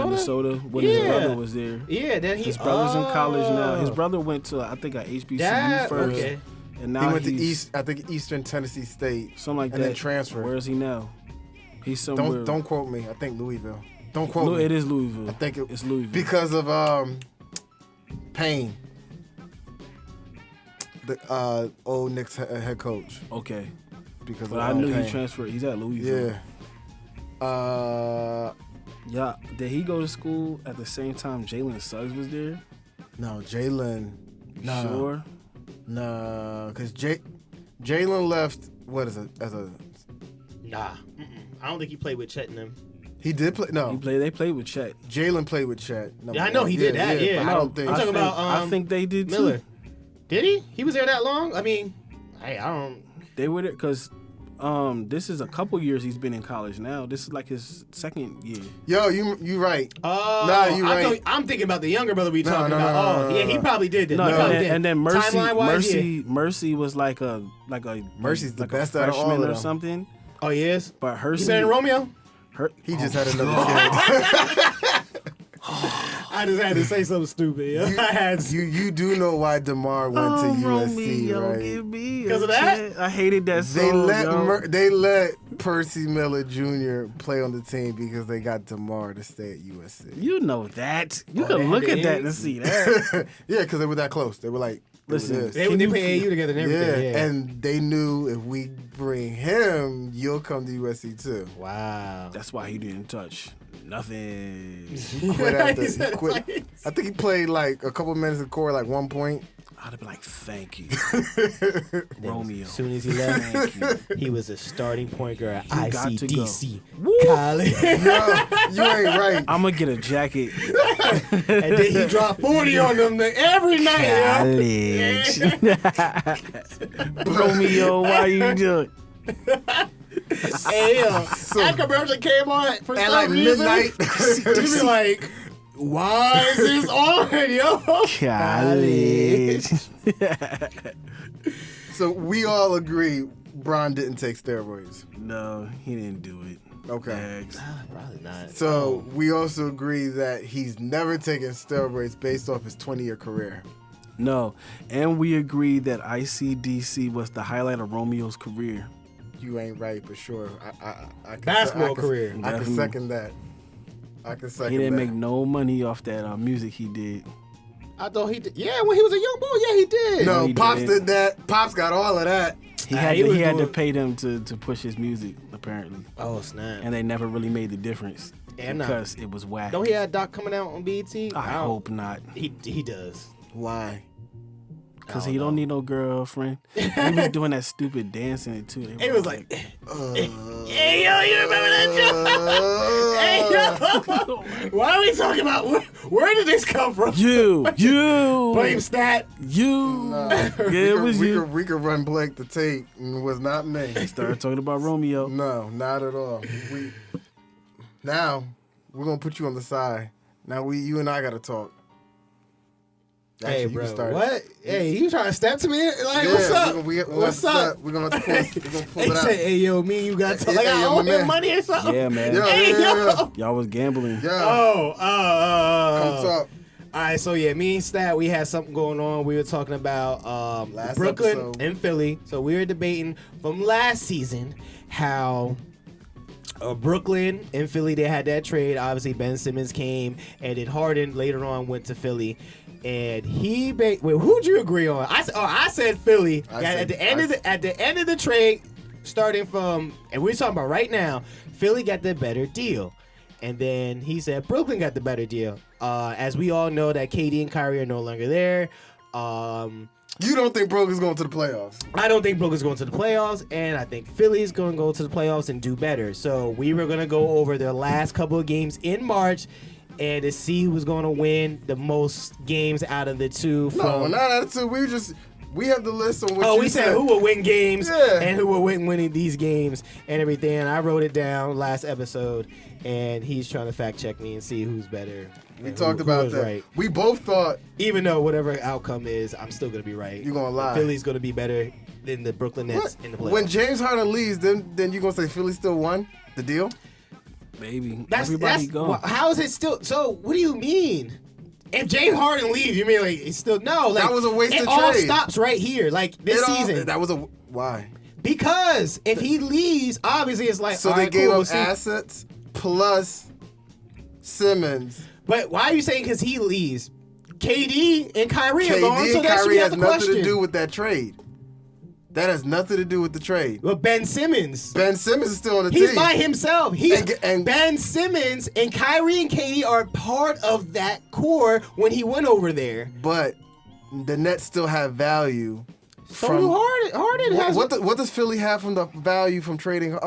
Speaker 3: Minnesota, when his brother was there.
Speaker 1: Yeah, then
Speaker 3: His brother's in college now. His brother went to, I think, a HBCU first.
Speaker 1: Okay.
Speaker 3: And now
Speaker 2: He went to
Speaker 3: he's
Speaker 2: Eastern Tennessee State.
Speaker 3: something like
Speaker 2: and
Speaker 3: that.
Speaker 2: then transferred.
Speaker 3: Where is he now? He's somewhere.
Speaker 2: Don't quote me. I think Louisville. Don't quote me.
Speaker 3: It is Louisville.
Speaker 2: I think
Speaker 3: it's Louisville.
Speaker 2: because of Payne, the old Knicks head coach.
Speaker 3: Okay.
Speaker 2: Because
Speaker 3: But
Speaker 2: of
Speaker 3: I knew
Speaker 2: Payne.
Speaker 3: he transferred. He's at Louisville.
Speaker 2: Yeah.
Speaker 3: Yeah. Did he go to school at the same time Jalen Suggs was there?
Speaker 2: No, Jalen. No.
Speaker 3: Sure.
Speaker 2: No, because Jalen left. What is it? As a
Speaker 1: Nah. I don't think he played with Chet and them.
Speaker 2: he did play. No,
Speaker 3: They played with Chet.
Speaker 2: Jalen played with Chet.
Speaker 1: Yeah, I know he did that, yeah.
Speaker 2: but I don't think.
Speaker 1: I'm talking about
Speaker 3: I think they did too.
Speaker 1: Miller. Did he? He was there that long? I mean, I don't.
Speaker 3: They were there because this is a couple years he's been in college now. This is like his second year.
Speaker 2: Yo, you right.
Speaker 1: Oh,
Speaker 2: Nah, you right.
Speaker 1: I'm thinking about the younger brother we
Speaker 2: No,
Speaker 1: talking
Speaker 2: no,
Speaker 1: about.
Speaker 2: no, no,
Speaker 1: Yeah,
Speaker 2: no,
Speaker 1: he
Speaker 2: no.
Speaker 1: probably did this.
Speaker 3: No,
Speaker 1: He probably did.
Speaker 3: and then
Speaker 1: Timeline-wise, yeah.
Speaker 3: Mercy was like a
Speaker 2: Mercy's the
Speaker 3: like
Speaker 2: best
Speaker 3: a
Speaker 2: out of all
Speaker 3: freshman
Speaker 2: of
Speaker 3: or
Speaker 2: them.
Speaker 3: something.
Speaker 1: Oh, he is?
Speaker 3: But
Speaker 1: He
Speaker 3: Hersey,
Speaker 1: better than Romeo?
Speaker 2: He just had another kid.
Speaker 1: I just had to say something stupid. Yeah. I had to.
Speaker 2: You do know why DeMar went to USC,
Speaker 3: Romeo,
Speaker 2: right?
Speaker 3: give me
Speaker 1: Because
Speaker 3: a
Speaker 1: of that?
Speaker 3: chance. I hated that
Speaker 2: They
Speaker 3: song.
Speaker 2: let they let Percy Miller Jr. play on the team because they got DeMar to stay at USC.
Speaker 3: You know that. You
Speaker 1: they
Speaker 3: can
Speaker 1: had
Speaker 3: look
Speaker 1: the
Speaker 3: at that
Speaker 1: ends?
Speaker 3: and see that.
Speaker 2: Yeah, because they were that close. They were like,
Speaker 3: Listen,
Speaker 2: this.
Speaker 1: They pay AU together and
Speaker 2: Yeah,
Speaker 1: everything. Yeah.
Speaker 2: and they knew if we bring him, you'll come to USC too.
Speaker 1: Wow.
Speaker 3: That's why he didn't touch nothing.
Speaker 2: He quit after
Speaker 1: He said
Speaker 2: he quit.
Speaker 1: it like-
Speaker 2: I think he played like a couple minutes of core, like 1 point.
Speaker 3: I'd have been like, thank you, Romeo.
Speaker 1: As soon as he left,
Speaker 3: Thank you.
Speaker 1: he was a starting point guard at
Speaker 3: You got to go.
Speaker 1: ICDC college.
Speaker 2: Yo, you ain't right.
Speaker 3: I'm gonna get a jacket.
Speaker 1: And then he dropped 40 on them every night.
Speaker 3: College. Romeo, why you doing?
Speaker 1: Hey, that commercial came on for
Speaker 2: At
Speaker 1: some
Speaker 2: like
Speaker 1: reason.
Speaker 2: midnight.
Speaker 1: You be like, why is this on, yo?
Speaker 3: College.
Speaker 2: So we all agree Bron didn't take steroids.
Speaker 3: No, he didn't do it.
Speaker 2: Okay.
Speaker 3: Next.
Speaker 1: Probably not.
Speaker 2: So we also agree that he's never taken steroids based off his 20-year career.
Speaker 3: No, and we agree that ICDC was the highlight of Romeo's career.
Speaker 2: You ain't right for sure. I can
Speaker 1: Basketball career.
Speaker 2: I can
Speaker 3: Definitely.
Speaker 2: second that. I can second
Speaker 3: He didn't
Speaker 2: that.
Speaker 3: make no money off that music he did.
Speaker 1: I thought he did. Yeah, when he was a young boy, yeah, he did.
Speaker 2: No,
Speaker 3: he
Speaker 2: Pops
Speaker 3: didn't.
Speaker 2: did that. Pops got all of that.
Speaker 3: He
Speaker 1: Ah,
Speaker 3: had
Speaker 1: he
Speaker 3: to,
Speaker 1: was
Speaker 3: he had to
Speaker 1: doing-
Speaker 3: pay them to push his music apparently,
Speaker 1: Oh, snap.
Speaker 3: and they never really made the difference
Speaker 1: Yeah, nah.
Speaker 3: because it was whack.
Speaker 1: Don't he have Doc coming out on BET?
Speaker 3: I hope not,
Speaker 1: He does.
Speaker 2: Why?
Speaker 3: because
Speaker 1: I
Speaker 3: he
Speaker 1: don't
Speaker 3: don't need no girlfriend. He was doing that stupid dancing too. They
Speaker 1: It
Speaker 3: were
Speaker 1: was like, hey, yo, you remember that Hey, yo. Why are we talking about, where did this come from?
Speaker 3: you,
Speaker 1: Blame stat.
Speaker 3: you.
Speaker 2: Yeah,
Speaker 3: it was you.
Speaker 2: We could run blank the tape, and it was not me.
Speaker 3: Started talking about Romeo.
Speaker 2: No, not at all. Now we're gonna put you on the side. Now you and I gotta talk.
Speaker 1: Hey,
Speaker 2: Actually, you
Speaker 1: bro,
Speaker 2: can start.
Speaker 1: what? Hey, you trying to step to me? Like,
Speaker 2: Yeah,
Speaker 1: what's up?
Speaker 2: What's up? We're gonna have to pull, we're gonna pull
Speaker 1: They
Speaker 2: it out.
Speaker 1: say, hey, yo, me and you got to, like,
Speaker 2: Hey,
Speaker 1: I
Speaker 2: yo,
Speaker 1: owe
Speaker 2: my
Speaker 1: him
Speaker 2: man.
Speaker 1: money or something?
Speaker 3: Yeah, man.
Speaker 2: Yeah,
Speaker 1: Hey,
Speaker 2: yeah,
Speaker 1: yo.
Speaker 3: Y'all was gambling.
Speaker 2: Yeah.
Speaker 1: Oh,
Speaker 2: Come talk.
Speaker 1: All right, so yeah, me and Stat, we had something going on. We were talking about
Speaker 2: Last
Speaker 1: Brooklyn
Speaker 2: episode.
Speaker 1: and Philly. So we were debating from last season how Brooklyn and Philly, they had that trade. Obviously, Ben Simmons came and then Harden later on went to Philly. And who'd you agree on? I said Philly. At the end of the trade, starting from, and we're talking about right now, Philly got the better deal. And then he said Brooklyn got the better deal. As we all know that KD and Kyrie are no longer there.
Speaker 2: You don't think Brooklyn's going to the playoffs?
Speaker 1: I don't think Brooklyn's going to the playoffs, and I think Philly's going to go to the playoffs and do better. So we were going to go over their last couple of games in March and to see who's going to win the most games out of the two.
Speaker 2: No, not out of two. We have the list on what
Speaker 1: we said who will win games
Speaker 2: Yeah.
Speaker 1: and who will win winning these games and everything. And I wrote it down last episode, and he's trying to fact check me and see who's better.
Speaker 2: We talked about that.
Speaker 1: Right.
Speaker 2: We both thought,
Speaker 1: even though whatever outcome is, I'm still going to be right.
Speaker 2: You're going to lie.
Speaker 1: Philly's going to be better than the Brooklyn Nets in the playoffs.
Speaker 2: when James Harden leaves, then you're going to say Philly still won the deal?
Speaker 3: Baby, everybody go.
Speaker 1: How is it still? So what do you mean? If James Harden leaves, you mean like it's still no? Like
Speaker 2: That was a wasted
Speaker 1: it all
Speaker 2: trade.
Speaker 1: stops right here, like this season.
Speaker 2: That was a why?
Speaker 1: Because if he leaves, obviously it's like
Speaker 2: So
Speaker 1: all
Speaker 2: they
Speaker 1: right,
Speaker 2: gave
Speaker 1: cool,
Speaker 2: up
Speaker 1: we'll see.
Speaker 2: assets plus Simmons.
Speaker 1: But why are you saying because he leaves? KD and Kyrie are gone,
Speaker 2: KD
Speaker 1: so
Speaker 2: and
Speaker 1: that should
Speaker 2: Kyrie
Speaker 1: be
Speaker 2: has
Speaker 1: out the
Speaker 2: nothing
Speaker 1: question.
Speaker 2: to do with that trade. That has nothing to do with the trade.
Speaker 1: But Ben Simmons.
Speaker 2: Ben Simmons is still on the
Speaker 1: He's
Speaker 2: team.
Speaker 1: by himself.
Speaker 2: And
Speaker 1: Ben Simmons and Kyrie and KD are part of that core when he went over there.
Speaker 2: But the Nets still have value.
Speaker 1: So do Harden has.
Speaker 2: What does Philly have from the value from trading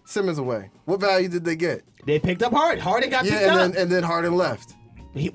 Speaker 2: Simmons away? What value did they get?
Speaker 1: They picked up Harden. Harden got picked up.
Speaker 2: And then Harden left.
Speaker 1: He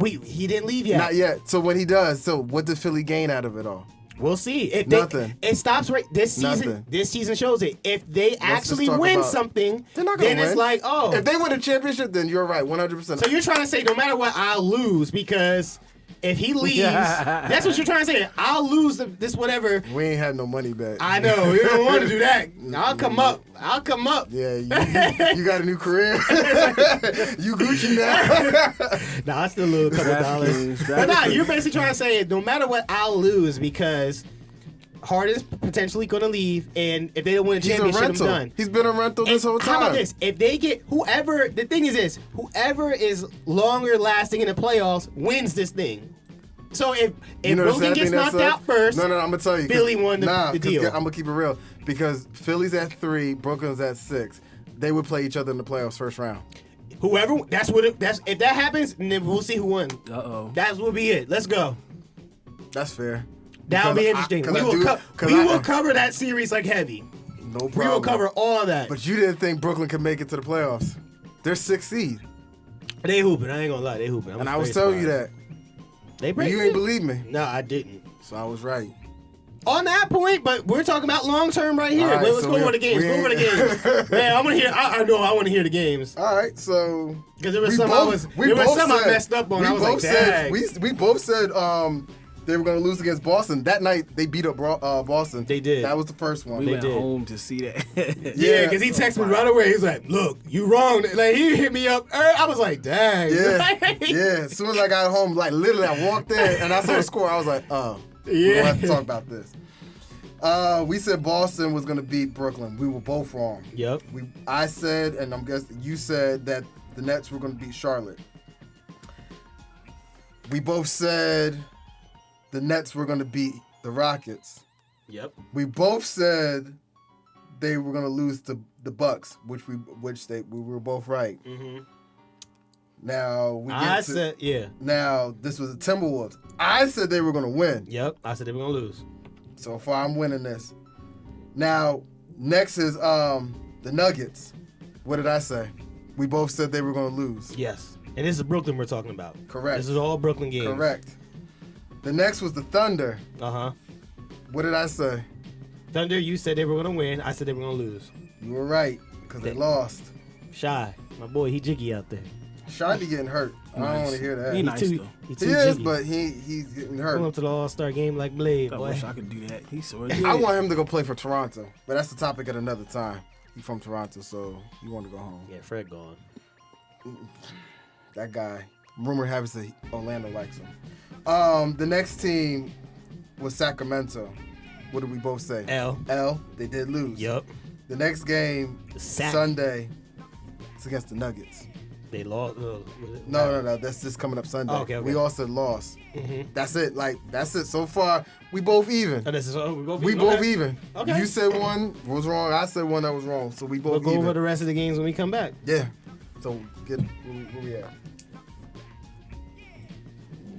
Speaker 1: didn't leave yet.
Speaker 2: Not yet. So when he does, so what does Philly gain out of it all?
Speaker 1: We'll see. If
Speaker 2: Nothing.
Speaker 1: It stops right this season.
Speaker 2: Nothing.
Speaker 1: This season shows it. If they actually
Speaker 2: talk
Speaker 1: win
Speaker 2: about-
Speaker 1: something,
Speaker 2: They're not gonna
Speaker 1: then
Speaker 2: win.
Speaker 1: it's like, oh.
Speaker 2: If they win a championship, then you're right, 100%.
Speaker 1: So you're trying to say no matter what, I'll lose because if he leaves, that's what you're trying to say. I'll lose this whatever.
Speaker 2: We ain't had no money back.
Speaker 1: I know you don't want to do that. I'll come up.
Speaker 2: Yeah, you got a new career. You Gucci now.
Speaker 1: Nah, I still lose a couple dollars. But nah, you're basically trying to say no matter what, I'll lose because Harden's potentially going to leave, and if they don't win a
Speaker 2: He's a
Speaker 1: championship, I'm
Speaker 2: rental.
Speaker 1: done.
Speaker 2: He's been a rental this whole time.
Speaker 1: How about this? If they get whoever, the thing is this: whoever is longer lasting in the playoffs wins this thing. So if
Speaker 2: You know the
Speaker 1: Brooklyn
Speaker 2: sad
Speaker 1: gets
Speaker 2: thing that
Speaker 1: knocked
Speaker 2: sucks?
Speaker 1: out first,
Speaker 2: No, I'm gonna tell you.
Speaker 1: Philly won the
Speaker 2: 'cause
Speaker 1: deal.
Speaker 2: I'm gonna keep it real because Philly's at 3, Brooklyn's at 6. They would play each other in the playoffs first round.
Speaker 1: whoever if that happens, then we'll see who won. That will be it. Let's go.
Speaker 2: That's fair.
Speaker 1: That'll be
Speaker 2: Because
Speaker 1: interesting. We will cover that series like heavy.
Speaker 2: No problem.
Speaker 1: We will cover all that.
Speaker 2: But you didn't think Brooklyn could make it to the playoffs. They're 6th seed.
Speaker 1: They hooping. I ain't gonna lie. They hooping.
Speaker 2: And I was telling you that.
Speaker 1: They
Speaker 2: But you ain't believe me.
Speaker 1: No, I didn't.
Speaker 2: So I was right.
Speaker 1: On that point, but we're talking about long term right here.
Speaker 2: All right,
Speaker 1: Let's
Speaker 2: so
Speaker 1: go over the games. Go over the games. Man, I want to hear. I know I want to hear the games
Speaker 2: All right, so
Speaker 1: because there was some I messed up on. I was like, dang.
Speaker 2: we both said they were going to lose against Boston. That night, they beat up Boston.
Speaker 1: They did.
Speaker 2: That was the first one.
Speaker 3: We went
Speaker 1: did.
Speaker 3: home to see that.
Speaker 1: Yeah, because he texted me right away. He's like, "Look, you wrong." Like he hit me up. I was like, "Dang."
Speaker 2: Yeah, yeah. As soon as I got home, like literally, I walked in and I saw the score. I was like, "Oh, we don't have to talk about this." We said Boston was going to beat Brooklyn. We were both wrong.
Speaker 1: Yep.
Speaker 2: I said, and I'm guessing you said that the Nets were going to beat Charlotte. We both said the Nets were going to beat the Rockets.
Speaker 1: Yep.
Speaker 2: We both said they were going to lose to the Bucks, which we were both right.
Speaker 1: Mm-hmm.
Speaker 2: Now Now this was the Timberwolves. I said they were going to win.
Speaker 1: Yep. I said they were gonna lose.
Speaker 2: So far, I'm winning this. Now, next is the Nuggets. What did I say? We both said they were going to lose.
Speaker 1: Yes. And this is Brooklyn we're talking about.
Speaker 2: Correct.
Speaker 1: This is all Brooklyn games.
Speaker 2: Correct. The next was the Thunder.
Speaker 1: Uh-huh.
Speaker 2: What did I say?
Speaker 1: Thunder, you said they were gonna win. I said they were gonna lose.
Speaker 2: You were right, because they lost.
Speaker 1: Shy, my boy, he jiggy out there.
Speaker 2: Shy be getting hurt. I don't want to hear that.
Speaker 3: He nice, though.
Speaker 1: He
Speaker 2: He is,
Speaker 1: jiggy.
Speaker 2: but he's getting hurt.
Speaker 1: Going up to the All-Star game like Blade,
Speaker 3: I
Speaker 1: boy.
Speaker 3: wish I could do that. He's so
Speaker 2: I want him to go play for Toronto, but that's the topic at another time. He's from Toronto, so he wanted to go home.
Speaker 1: Yeah, Fred gone.
Speaker 2: That guy. Rumor has it Orlando likes him. The next team was Sacramento. What did we both say?
Speaker 1: L.
Speaker 2: They did lose.
Speaker 1: Yup.
Speaker 2: The next game,
Speaker 1: Sac.
Speaker 2: Sunday, it's against the Nuggets.
Speaker 1: They lost.
Speaker 2: No. That's just coming up Sunday.
Speaker 1: Oh, okay.
Speaker 2: We all said loss.
Speaker 1: Mm-hmm.
Speaker 2: That's it. Like, that's it. So far, we both even.
Speaker 1: Oh, this is, we both
Speaker 2: We
Speaker 1: even?
Speaker 2: both
Speaker 1: Okay.
Speaker 2: even.
Speaker 1: Okay.
Speaker 2: You said one was wrong. I said one that was wrong. So we
Speaker 1: We'll
Speaker 2: both
Speaker 1: go
Speaker 2: even.
Speaker 1: over the rest of the games when we come back.
Speaker 2: Yeah. So get where we at?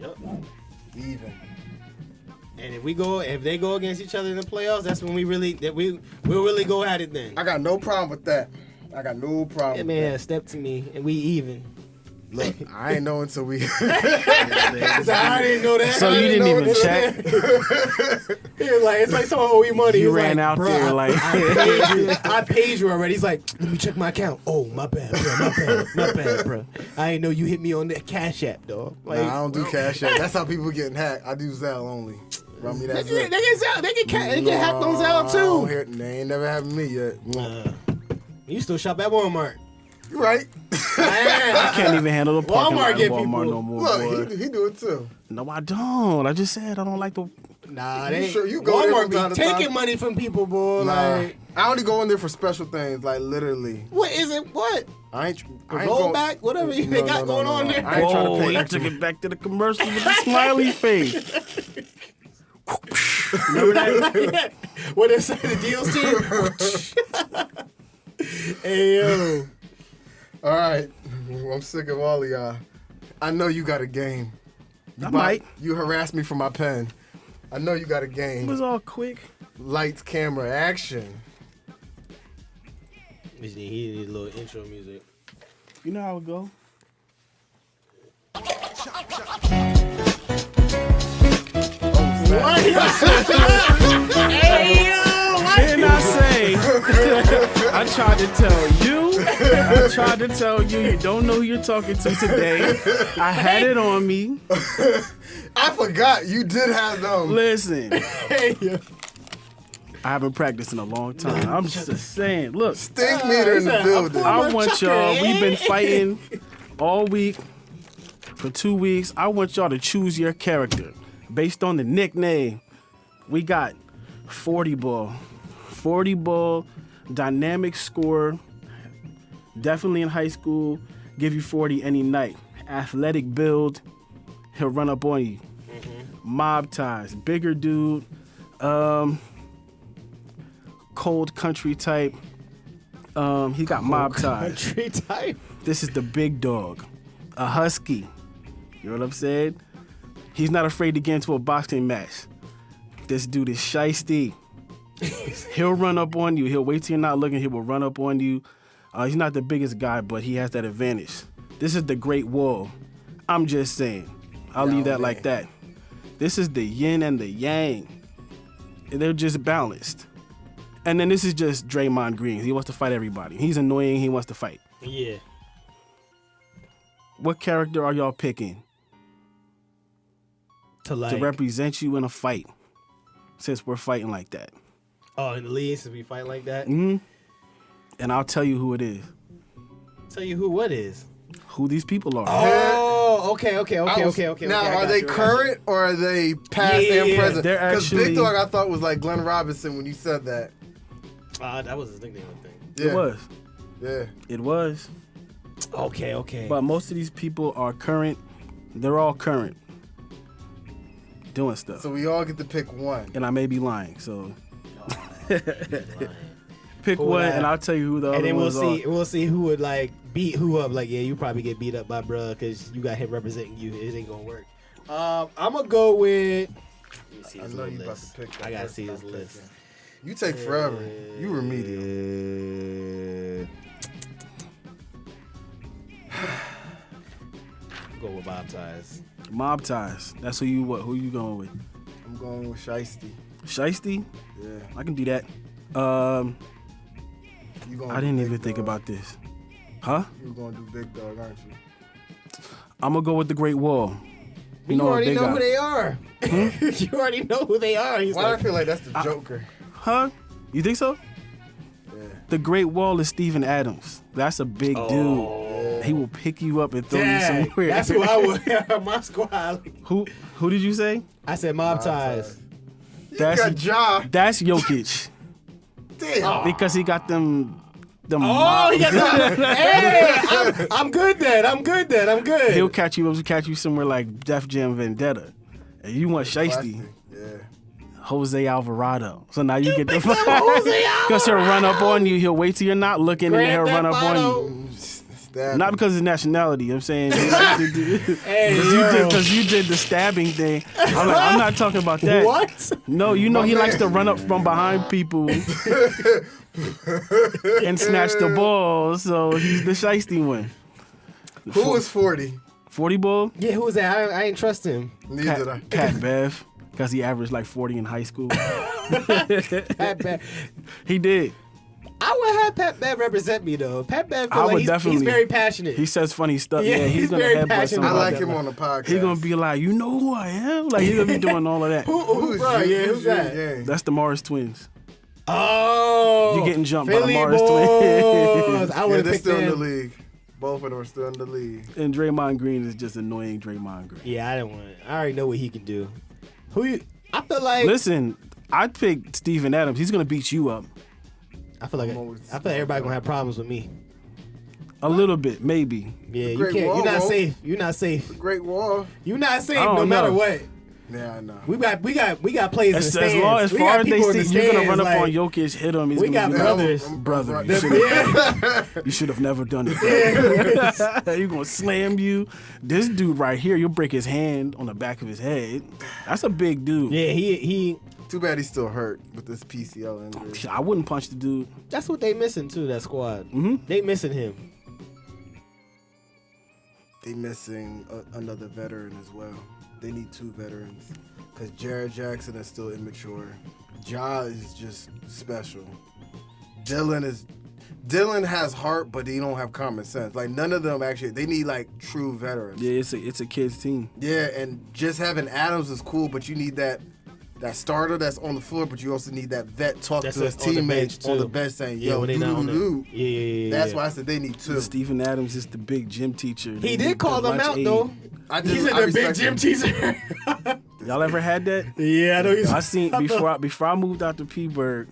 Speaker 1: Yep.
Speaker 2: Even.
Speaker 1: And if they go against each other in the playoffs, that's when we'll really go at it then.
Speaker 2: I got no problem with that. I got no problem.
Speaker 1: Yeah,
Speaker 2: with
Speaker 1: man,
Speaker 2: that.
Speaker 1: step to me and we even.
Speaker 2: Look, I ain't know until we.
Speaker 1: I didn't know that.
Speaker 3: So you didn't even check.
Speaker 1: He was like, it's like someone owe you money.
Speaker 3: You
Speaker 1: He was
Speaker 3: ran
Speaker 1: like,
Speaker 3: out
Speaker 1: "Bruh,
Speaker 3: there like.
Speaker 1: I paid you already. He's like, let me check my account. Oh, my bad, bro. My bad, bro. I ain't know you hit me on that Cash App, dog. Like,
Speaker 2: Nah, I don't do Cash App. That's how people getting hacked. I do Zelle only. Run me that
Speaker 1: They
Speaker 2: Zelle.
Speaker 1: get hacked on Zelle too.
Speaker 2: They ain't never happened to me yet.
Speaker 1: You still shop at Walmart.
Speaker 2: You right.
Speaker 3: I can't even handle the parking
Speaker 1: Walmart
Speaker 3: lot
Speaker 1: get
Speaker 3: at Walmart
Speaker 1: people-
Speaker 3: no more, boy.
Speaker 2: Look, he do it too.
Speaker 3: No, I don't. I just said I don't like the.
Speaker 1: Nah,
Speaker 2: You
Speaker 1: they
Speaker 2: sure you go there
Speaker 1: Walmart
Speaker 2: from time
Speaker 1: be
Speaker 2: to time?
Speaker 1: taking money from people, boy.
Speaker 2: Nah,
Speaker 1: Like,
Speaker 2: I only go in there for special things, like literally.
Speaker 1: what is it? What?
Speaker 2: I ain't
Speaker 1: Rollback? Whatever they got going on there.
Speaker 2: I ain't trying to
Speaker 3: Whoa,
Speaker 2: pay
Speaker 3: he
Speaker 2: extra.
Speaker 3: took it back to the commercial with the smiley face. Remember that?
Speaker 1: What they say the deals team? Hey yo.
Speaker 2: All right, I'm sick of all of y'all. I know you got a game.
Speaker 3: I might.
Speaker 2: You harassed me for my pen. I know you got a
Speaker 3: It
Speaker 2: game.
Speaker 3: was all quick.
Speaker 2: Lights, camera, action.
Speaker 1: He need a little intro music.
Speaker 3: You know how it go. Didn't I say? I tried to tell you. I tried to tell you. You don't know who you're talking to today. I had it on me.
Speaker 2: I forgot you did have them.
Speaker 3: Listen. I haven't practiced in a long time. I'm just saying. Look,
Speaker 2: Stink meter in the building.
Speaker 3: I want y'all. We've been fighting all week for 2 weeks. I want y'all to choose your character based on the nickname. We got 40 ball. 40 ball, dynamic scorer. Definitely in high school. Give you 40 any night. Athletic build. He'll run up on you. Mob ties. Bigger dude. Cold country type. He got mob ties.
Speaker 1: Country type.
Speaker 3: This is the big dog. A husky. You know what I'm saying? He's not afraid to get into a boxing match. This dude is shiesty. He'll run up on you. He'll wait till you're not looking. He will run up on you. He's not the biggest guy, but he has that advantage. This is the Great Wall. I'm just saying. I'll leave that like that. This is the yin and the yang. They're just balanced. And then this is just Draymond Green. He wants to fight everybody. He's annoying. He wants to fight.
Speaker 1: Yeah.
Speaker 3: What character are y'all picking
Speaker 1: To like.
Speaker 3: to represent you in a fight? Since we're fighting like that.
Speaker 1: Oh, in the league, since we fight like that.
Speaker 3: And I'll tell you who it is.
Speaker 1: Tell you who what is.
Speaker 3: Who these people are.
Speaker 1: Oh, okay.
Speaker 2: Now,
Speaker 1: Okay, I
Speaker 2: are
Speaker 1: got
Speaker 2: they
Speaker 1: you, I got
Speaker 2: current or are they past
Speaker 1: Yeah,
Speaker 2: and present?
Speaker 3: they're
Speaker 2: Because
Speaker 3: actually-
Speaker 2: Big Dog, I thought was like Glenn Robinson when you said that.
Speaker 1: you. That was his nickname, I think.
Speaker 2: Yeah.
Speaker 3: It was.
Speaker 2: Yeah.
Speaker 3: It was.
Speaker 1: Okay.
Speaker 3: But most of these people are current. They're all current. Doing stuff.
Speaker 2: So we all get to pick one.
Speaker 3: And I may be lying, so pick
Speaker 1: Cool
Speaker 3: one
Speaker 1: that.
Speaker 3: and I'll tell you who the other
Speaker 1: And then
Speaker 3: ones are.
Speaker 1: we'll see who would like beat who up. Like, yeah, you probably get beat up by bruh because you got him representing you. It ain't gonna work. I'm gonna go with. Let me see
Speaker 2: I
Speaker 1: his
Speaker 2: know
Speaker 1: little
Speaker 2: you about
Speaker 1: list.
Speaker 2: to pick that
Speaker 1: I gotta
Speaker 2: person
Speaker 1: see his
Speaker 2: I'm
Speaker 1: list.
Speaker 2: picking. You take forever. You remedial.
Speaker 1: Go with Bob Ties.
Speaker 3: Mob ties. That's who you going with?
Speaker 2: I'm going with Shiesty.
Speaker 3: Shiesty?
Speaker 2: Yeah.
Speaker 3: I can do that.
Speaker 2: You going
Speaker 3: I didn't even think about this. Huh?
Speaker 2: You're going to do Big Dog, aren't you?
Speaker 3: I'm gonna go with the Great Wall.
Speaker 1: You
Speaker 3: what
Speaker 1: already
Speaker 3: they
Speaker 1: know
Speaker 3: got.
Speaker 1: who they are. You already know who they are. He's
Speaker 2: Why do I
Speaker 1: like,
Speaker 2: feel like that's the Joker?
Speaker 3: Huh? You think so?
Speaker 2: Yeah.
Speaker 3: The Great Wall is Steven Adams. That's a big dude. He will pick you up and throw you
Speaker 1: dang,
Speaker 3: somewhere.
Speaker 1: that's who I would have my squad.
Speaker 3: Who did you say?
Speaker 1: I said Mob Ties.
Speaker 2: You got Ja.
Speaker 3: That's Jokic.
Speaker 2: Damn.
Speaker 3: Because he got them The
Speaker 1: Oh, he got hey, I'm good then. I'm good then. I'm good.
Speaker 3: He'll catch you somewhere like Def Jam Vendetta, and you want Shiesty.
Speaker 2: Plastic. Yeah.
Speaker 3: Jose Alvarado. So now you get the
Speaker 1: picked up Jose
Speaker 3: because he'll run up on you. He'll wait till you're not looking, and then he'll
Speaker 1: Grand
Speaker 3: run up
Speaker 1: Theft
Speaker 3: on
Speaker 1: Auto.
Speaker 3: you.
Speaker 2: Stab
Speaker 3: Not
Speaker 2: him.
Speaker 3: because of his nationality. I'm saying
Speaker 1: Hey,
Speaker 3: because you did the stabbing thing. I'm not talking about that.
Speaker 1: What?
Speaker 3: No, you know
Speaker 2: My
Speaker 3: he
Speaker 2: man.
Speaker 3: likes to run up from behind people and snatch the ball. So he's the shiesty one.
Speaker 2: Who was 40?
Speaker 3: 40 ball?
Speaker 1: Yeah, who was that? I ain't trust him.
Speaker 2: Neither did I.
Speaker 3: Pat Bev, because he averaged like 40 in high school.
Speaker 1: Pat Bev.
Speaker 3: He did.
Speaker 1: I would have Pat Bev represent me though. Pat Bev,
Speaker 3: I would
Speaker 1: he's
Speaker 3: definitely.
Speaker 1: very passionate.
Speaker 3: He says funny stuff.
Speaker 1: Yeah,
Speaker 3: Yeah,
Speaker 1: he's
Speaker 3: he's gonna
Speaker 1: very
Speaker 3: headbutt
Speaker 1: passionate.
Speaker 2: I
Speaker 3: somebody.
Speaker 2: like him on the podcast.
Speaker 3: He's gonna be like, you know who I am? Like he's gonna be doing all of that.
Speaker 1: who bro? Yeah, who's that?
Speaker 2: Yeah.
Speaker 3: That's the Morris twins.
Speaker 1: Oh,
Speaker 3: You getting jumped by the
Speaker 1: Philly
Speaker 3: Morris
Speaker 1: boys.
Speaker 3: twins.
Speaker 1: I
Speaker 2: Yeah,
Speaker 1: would have
Speaker 2: they're
Speaker 1: picked
Speaker 2: still in the
Speaker 1: them.
Speaker 2: league. Both of them are still in the league.
Speaker 3: And Draymond Green is just annoying Draymond Green.
Speaker 1: Yeah, I didn't want it. I already know what he can do. Who you? I feel like.
Speaker 3: Listen, I'd pick Steven Adams. He's gonna beat you up.
Speaker 1: I feel like everybody gonna have problems with me.
Speaker 3: A little bit, maybe.
Speaker 1: Yeah, you
Speaker 2: Great
Speaker 1: can't.
Speaker 2: Wall,
Speaker 1: You're not
Speaker 2: Wall.
Speaker 1: safe. You're not safe.
Speaker 2: Great Wall.
Speaker 1: You're not safe
Speaker 3: I don't
Speaker 1: no matter
Speaker 3: know.
Speaker 1: what.
Speaker 2: Yeah, I know.
Speaker 1: We got players in the
Speaker 3: As
Speaker 1: stands.
Speaker 3: long as
Speaker 1: We
Speaker 3: far
Speaker 1: got
Speaker 3: as they
Speaker 1: people in
Speaker 3: see
Speaker 1: the
Speaker 3: you're gonna
Speaker 1: stands,
Speaker 3: run up on
Speaker 1: like,
Speaker 3: Jokic, hit him. He's
Speaker 1: we
Speaker 3: gonna
Speaker 1: got
Speaker 3: be like,
Speaker 1: brothers.
Speaker 3: brother.
Speaker 1: Yeah.
Speaker 3: You should have never done it. You're gonna slam you. This dude right here, you'll break his hand on the back of his head. That's a big dude.
Speaker 1: Yeah, he.
Speaker 2: Too bad he's still hurt with this PCL injury.
Speaker 3: I wouldn't punch the dude.
Speaker 1: That's what they missing too. That squad.
Speaker 3: Mhm.
Speaker 1: They missing him.
Speaker 2: They missing another veteran as well. They need 2 veterans because Jared Jackson is still immature. Ja is just special. Dylan has heart, but he don't have common sense. Like none of them actually. They need like true veterans.
Speaker 3: Yeah, it's a kid's team.
Speaker 2: Yeah, and just having Adams is cool, but you need that starter that's on the floor, but you also need that vet talk
Speaker 1: That's
Speaker 2: to his
Speaker 1: on the bench,
Speaker 2: teammates on the
Speaker 1: too.
Speaker 2: bench saying,
Speaker 1: Yeah,
Speaker 2: "Yo,
Speaker 1: when they not on
Speaker 2: doo-doo-doo."
Speaker 1: the. Yeah.
Speaker 2: That's why I said they need 2.
Speaker 3: Steven Adams is the big gym teacher.
Speaker 1: He did call them out though. He said
Speaker 2: I
Speaker 1: the big
Speaker 2: respect
Speaker 1: gym
Speaker 2: him.
Speaker 1: teacher.
Speaker 3: Y'all ever had that?
Speaker 1: Yeah, I know he's.
Speaker 3: I seen before I moved out to Petersburg,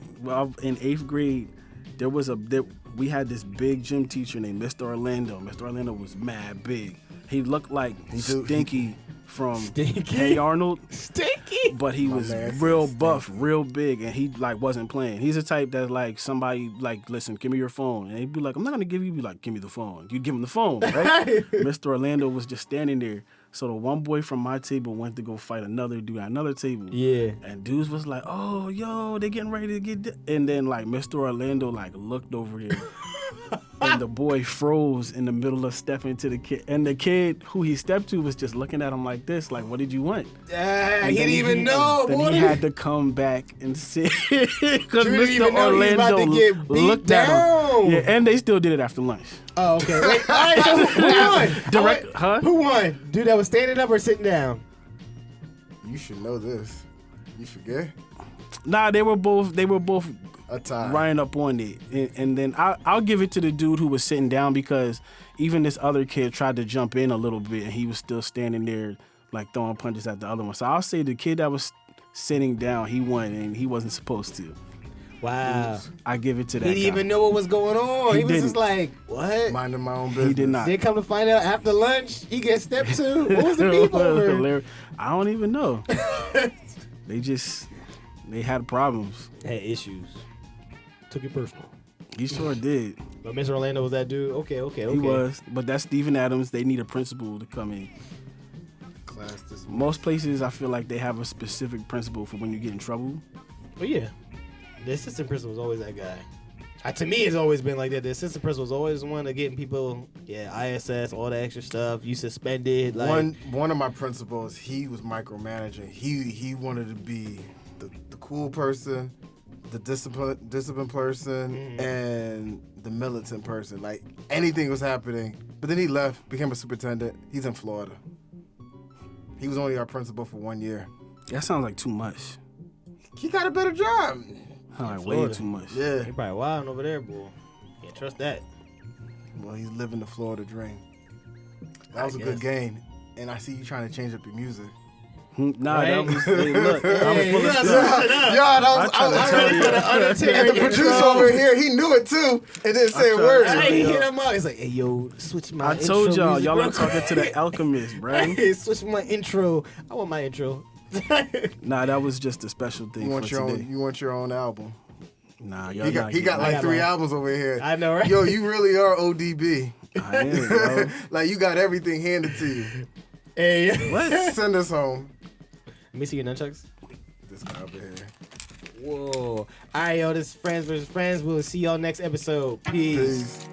Speaker 3: in 8th grade, we had this big gym teacher named Mr. Orlando. Mr. Orlando was mad big. He looked like Stinky from
Speaker 1: Stinky?
Speaker 3: Hey Arnold,
Speaker 1: Stinky.
Speaker 3: but he was
Speaker 2: man
Speaker 3: real
Speaker 2: said
Speaker 3: buff, real big, and he like wasn't playing. He's the type that like somebody like, listen, give me your phone, and he'd be like, I'm not gonna give you. Be like, give me the phone. You'd give him the phone, right? Mr. Orlando was just standing there. So the one boy from my table went to go fight another dude at another table.
Speaker 1: Yeah.
Speaker 3: And dudes was like, oh, yo, they getting ready to get... And then, like, Mr. Orlando, like, looked over there. And the boy froze in the middle of stepping to the kid. And the kid who he stepped to was just looking at him like this, like, what did you want?
Speaker 1: He
Speaker 3: And
Speaker 1: didn't
Speaker 3: then
Speaker 1: even know.
Speaker 3: Then
Speaker 1: boy.
Speaker 3: he had to come back and sit. Because
Speaker 1: You didn't
Speaker 3: Mr.
Speaker 1: even know he was about
Speaker 3: Orlando
Speaker 1: to get beat
Speaker 3: looked at
Speaker 1: down.
Speaker 3: him. Yeah, and they still did it after lunch.
Speaker 1: Oh, okay. Wait, all right, so who won?
Speaker 3: Huh?
Speaker 1: Who won? Dude that was standing up or sitting down?
Speaker 2: You should know this. You forget?
Speaker 3: Nah, they were both
Speaker 2: A tie.
Speaker 3: Ryan up on it, and then I'll give it to the dude who was sitting down because even this other kid tried to jump in a little bit and he was still standing there like throwing punches at the other one. So I'll say the kid that was sitting down, he won and he wasn't supposed to.
Speaker 1: Wow.
Speaker 3: I give it to that
Speaker 1: He didn't
Speaker 3: guy.
Speaker 1: even know what was going on.
Speaker 3: He
Speaker 1: He was just
Speaker 3: didn't.
Speaker 1: like, what?
Speaker 2: Minding my own business.
Speaker 3: He did not.
Speaker 1: Then come to find out after lunch, he gets stepped to. What was the beef over?
Speaker 3: Hilarious. I don't even know. They had problems.
Speaker 1: Had issues. Took it personal.
Speaker 3: He sure did.
Speaker 1: But Mr. Orlando was that dude? Okay.
Speaker 3: He was. But that's Steven Adams. They need a principal to come in.
Speaker 2: Class this morning.
Speaker 3: Most places, I feel like they have a specific principal for when you get in trouble.
Speaker 1: But yeah, the assistant principal was always that guy. To me, it's always been like that. The assistant principal was always the one to getting people, ISS, all the extra stuff. You suspended. Like,
Speaker 2: One of my principals, he was micromanaging. He wanted to be the cool person, the disciplined person, and the militant person. Like anything was happening. But then he left, became a superintendent. He's in Florida. He was only our principal for 1 year.
Speaker 3: That sounds like too much.
Speaker 2: He got a better job.
Speaker 3: Sounds like way
Speaker 1: Florida.
Speaker 3: too much.
Speaker 2: Yeah.
Speaker 1: He probably wilding over there, boy. Can't trust that.
Speaker 2: Well, he's living the Florida dream. That was a
Speaker 1: guess.
Speaker 2: good game. And I see you trying to change up your music.
Speaker 3: Nah,
Speaker 1: Right?
Speaker 3: that was, hey, look, I'm
Speaker 1: Hey,
Speaker 3: full
Speaker 1: you
Speaker 3: of
Speaker 1: gotta
Speaker 3: stuff.
Speaker 1: switch it up.
Speaker 2: Yeah,
Speaker 3: I tell you.
Speaker 2: and the producer over here, he knew it too, and didn't say a
Speaker 3: tried
Speaker 2: word.
Speaker 3: to-
Speaker 1: I ain't hit him up. He's like, hey, yo, switch my
Speaker 3: I told
Speaker 1: intro
Speaker 3: y'all,
Speaker 1: music
Speaker 3: y'all
Speaker 1: real
Speaker 3: are talking
Speaker 1: quick.
Speaker 3: to the alchemist, bro.
Speaker 1: Hey, switch my intro. I want my intro.
Speaker 3: Nah, that was just a special thing
Speaker 2: You
Speaker 3: for
Speaker 2: want your
Speaker 3: today.
Speaker 2: own? You want your own album?
Speaker 3: Nah, y'all
Speaker 2: He got
Speaker 3: not getting
Speaker 2: like
Speaker 1: got
Speaker 2: 3
Speaker 1: mine.
Speaker 2: albums over here.
Speaker 1: I know, right?
Speaker 2: Yo, you really are ODB.
Speaker 3: I am, bro.
Speaker 2: Like you got everything handed to you.
Speaker 1: Hey,
Speaker 3: What?
Speaker 2: Send us home.
Speaker 1: let me see your nunchucks.
Speaker 2: This guy over here.
Speaker 1: Whoa. All right, yo, this is Frnds vs. Frnds. We'll see y'all next episode. Peace.
Speaker 2: Peace.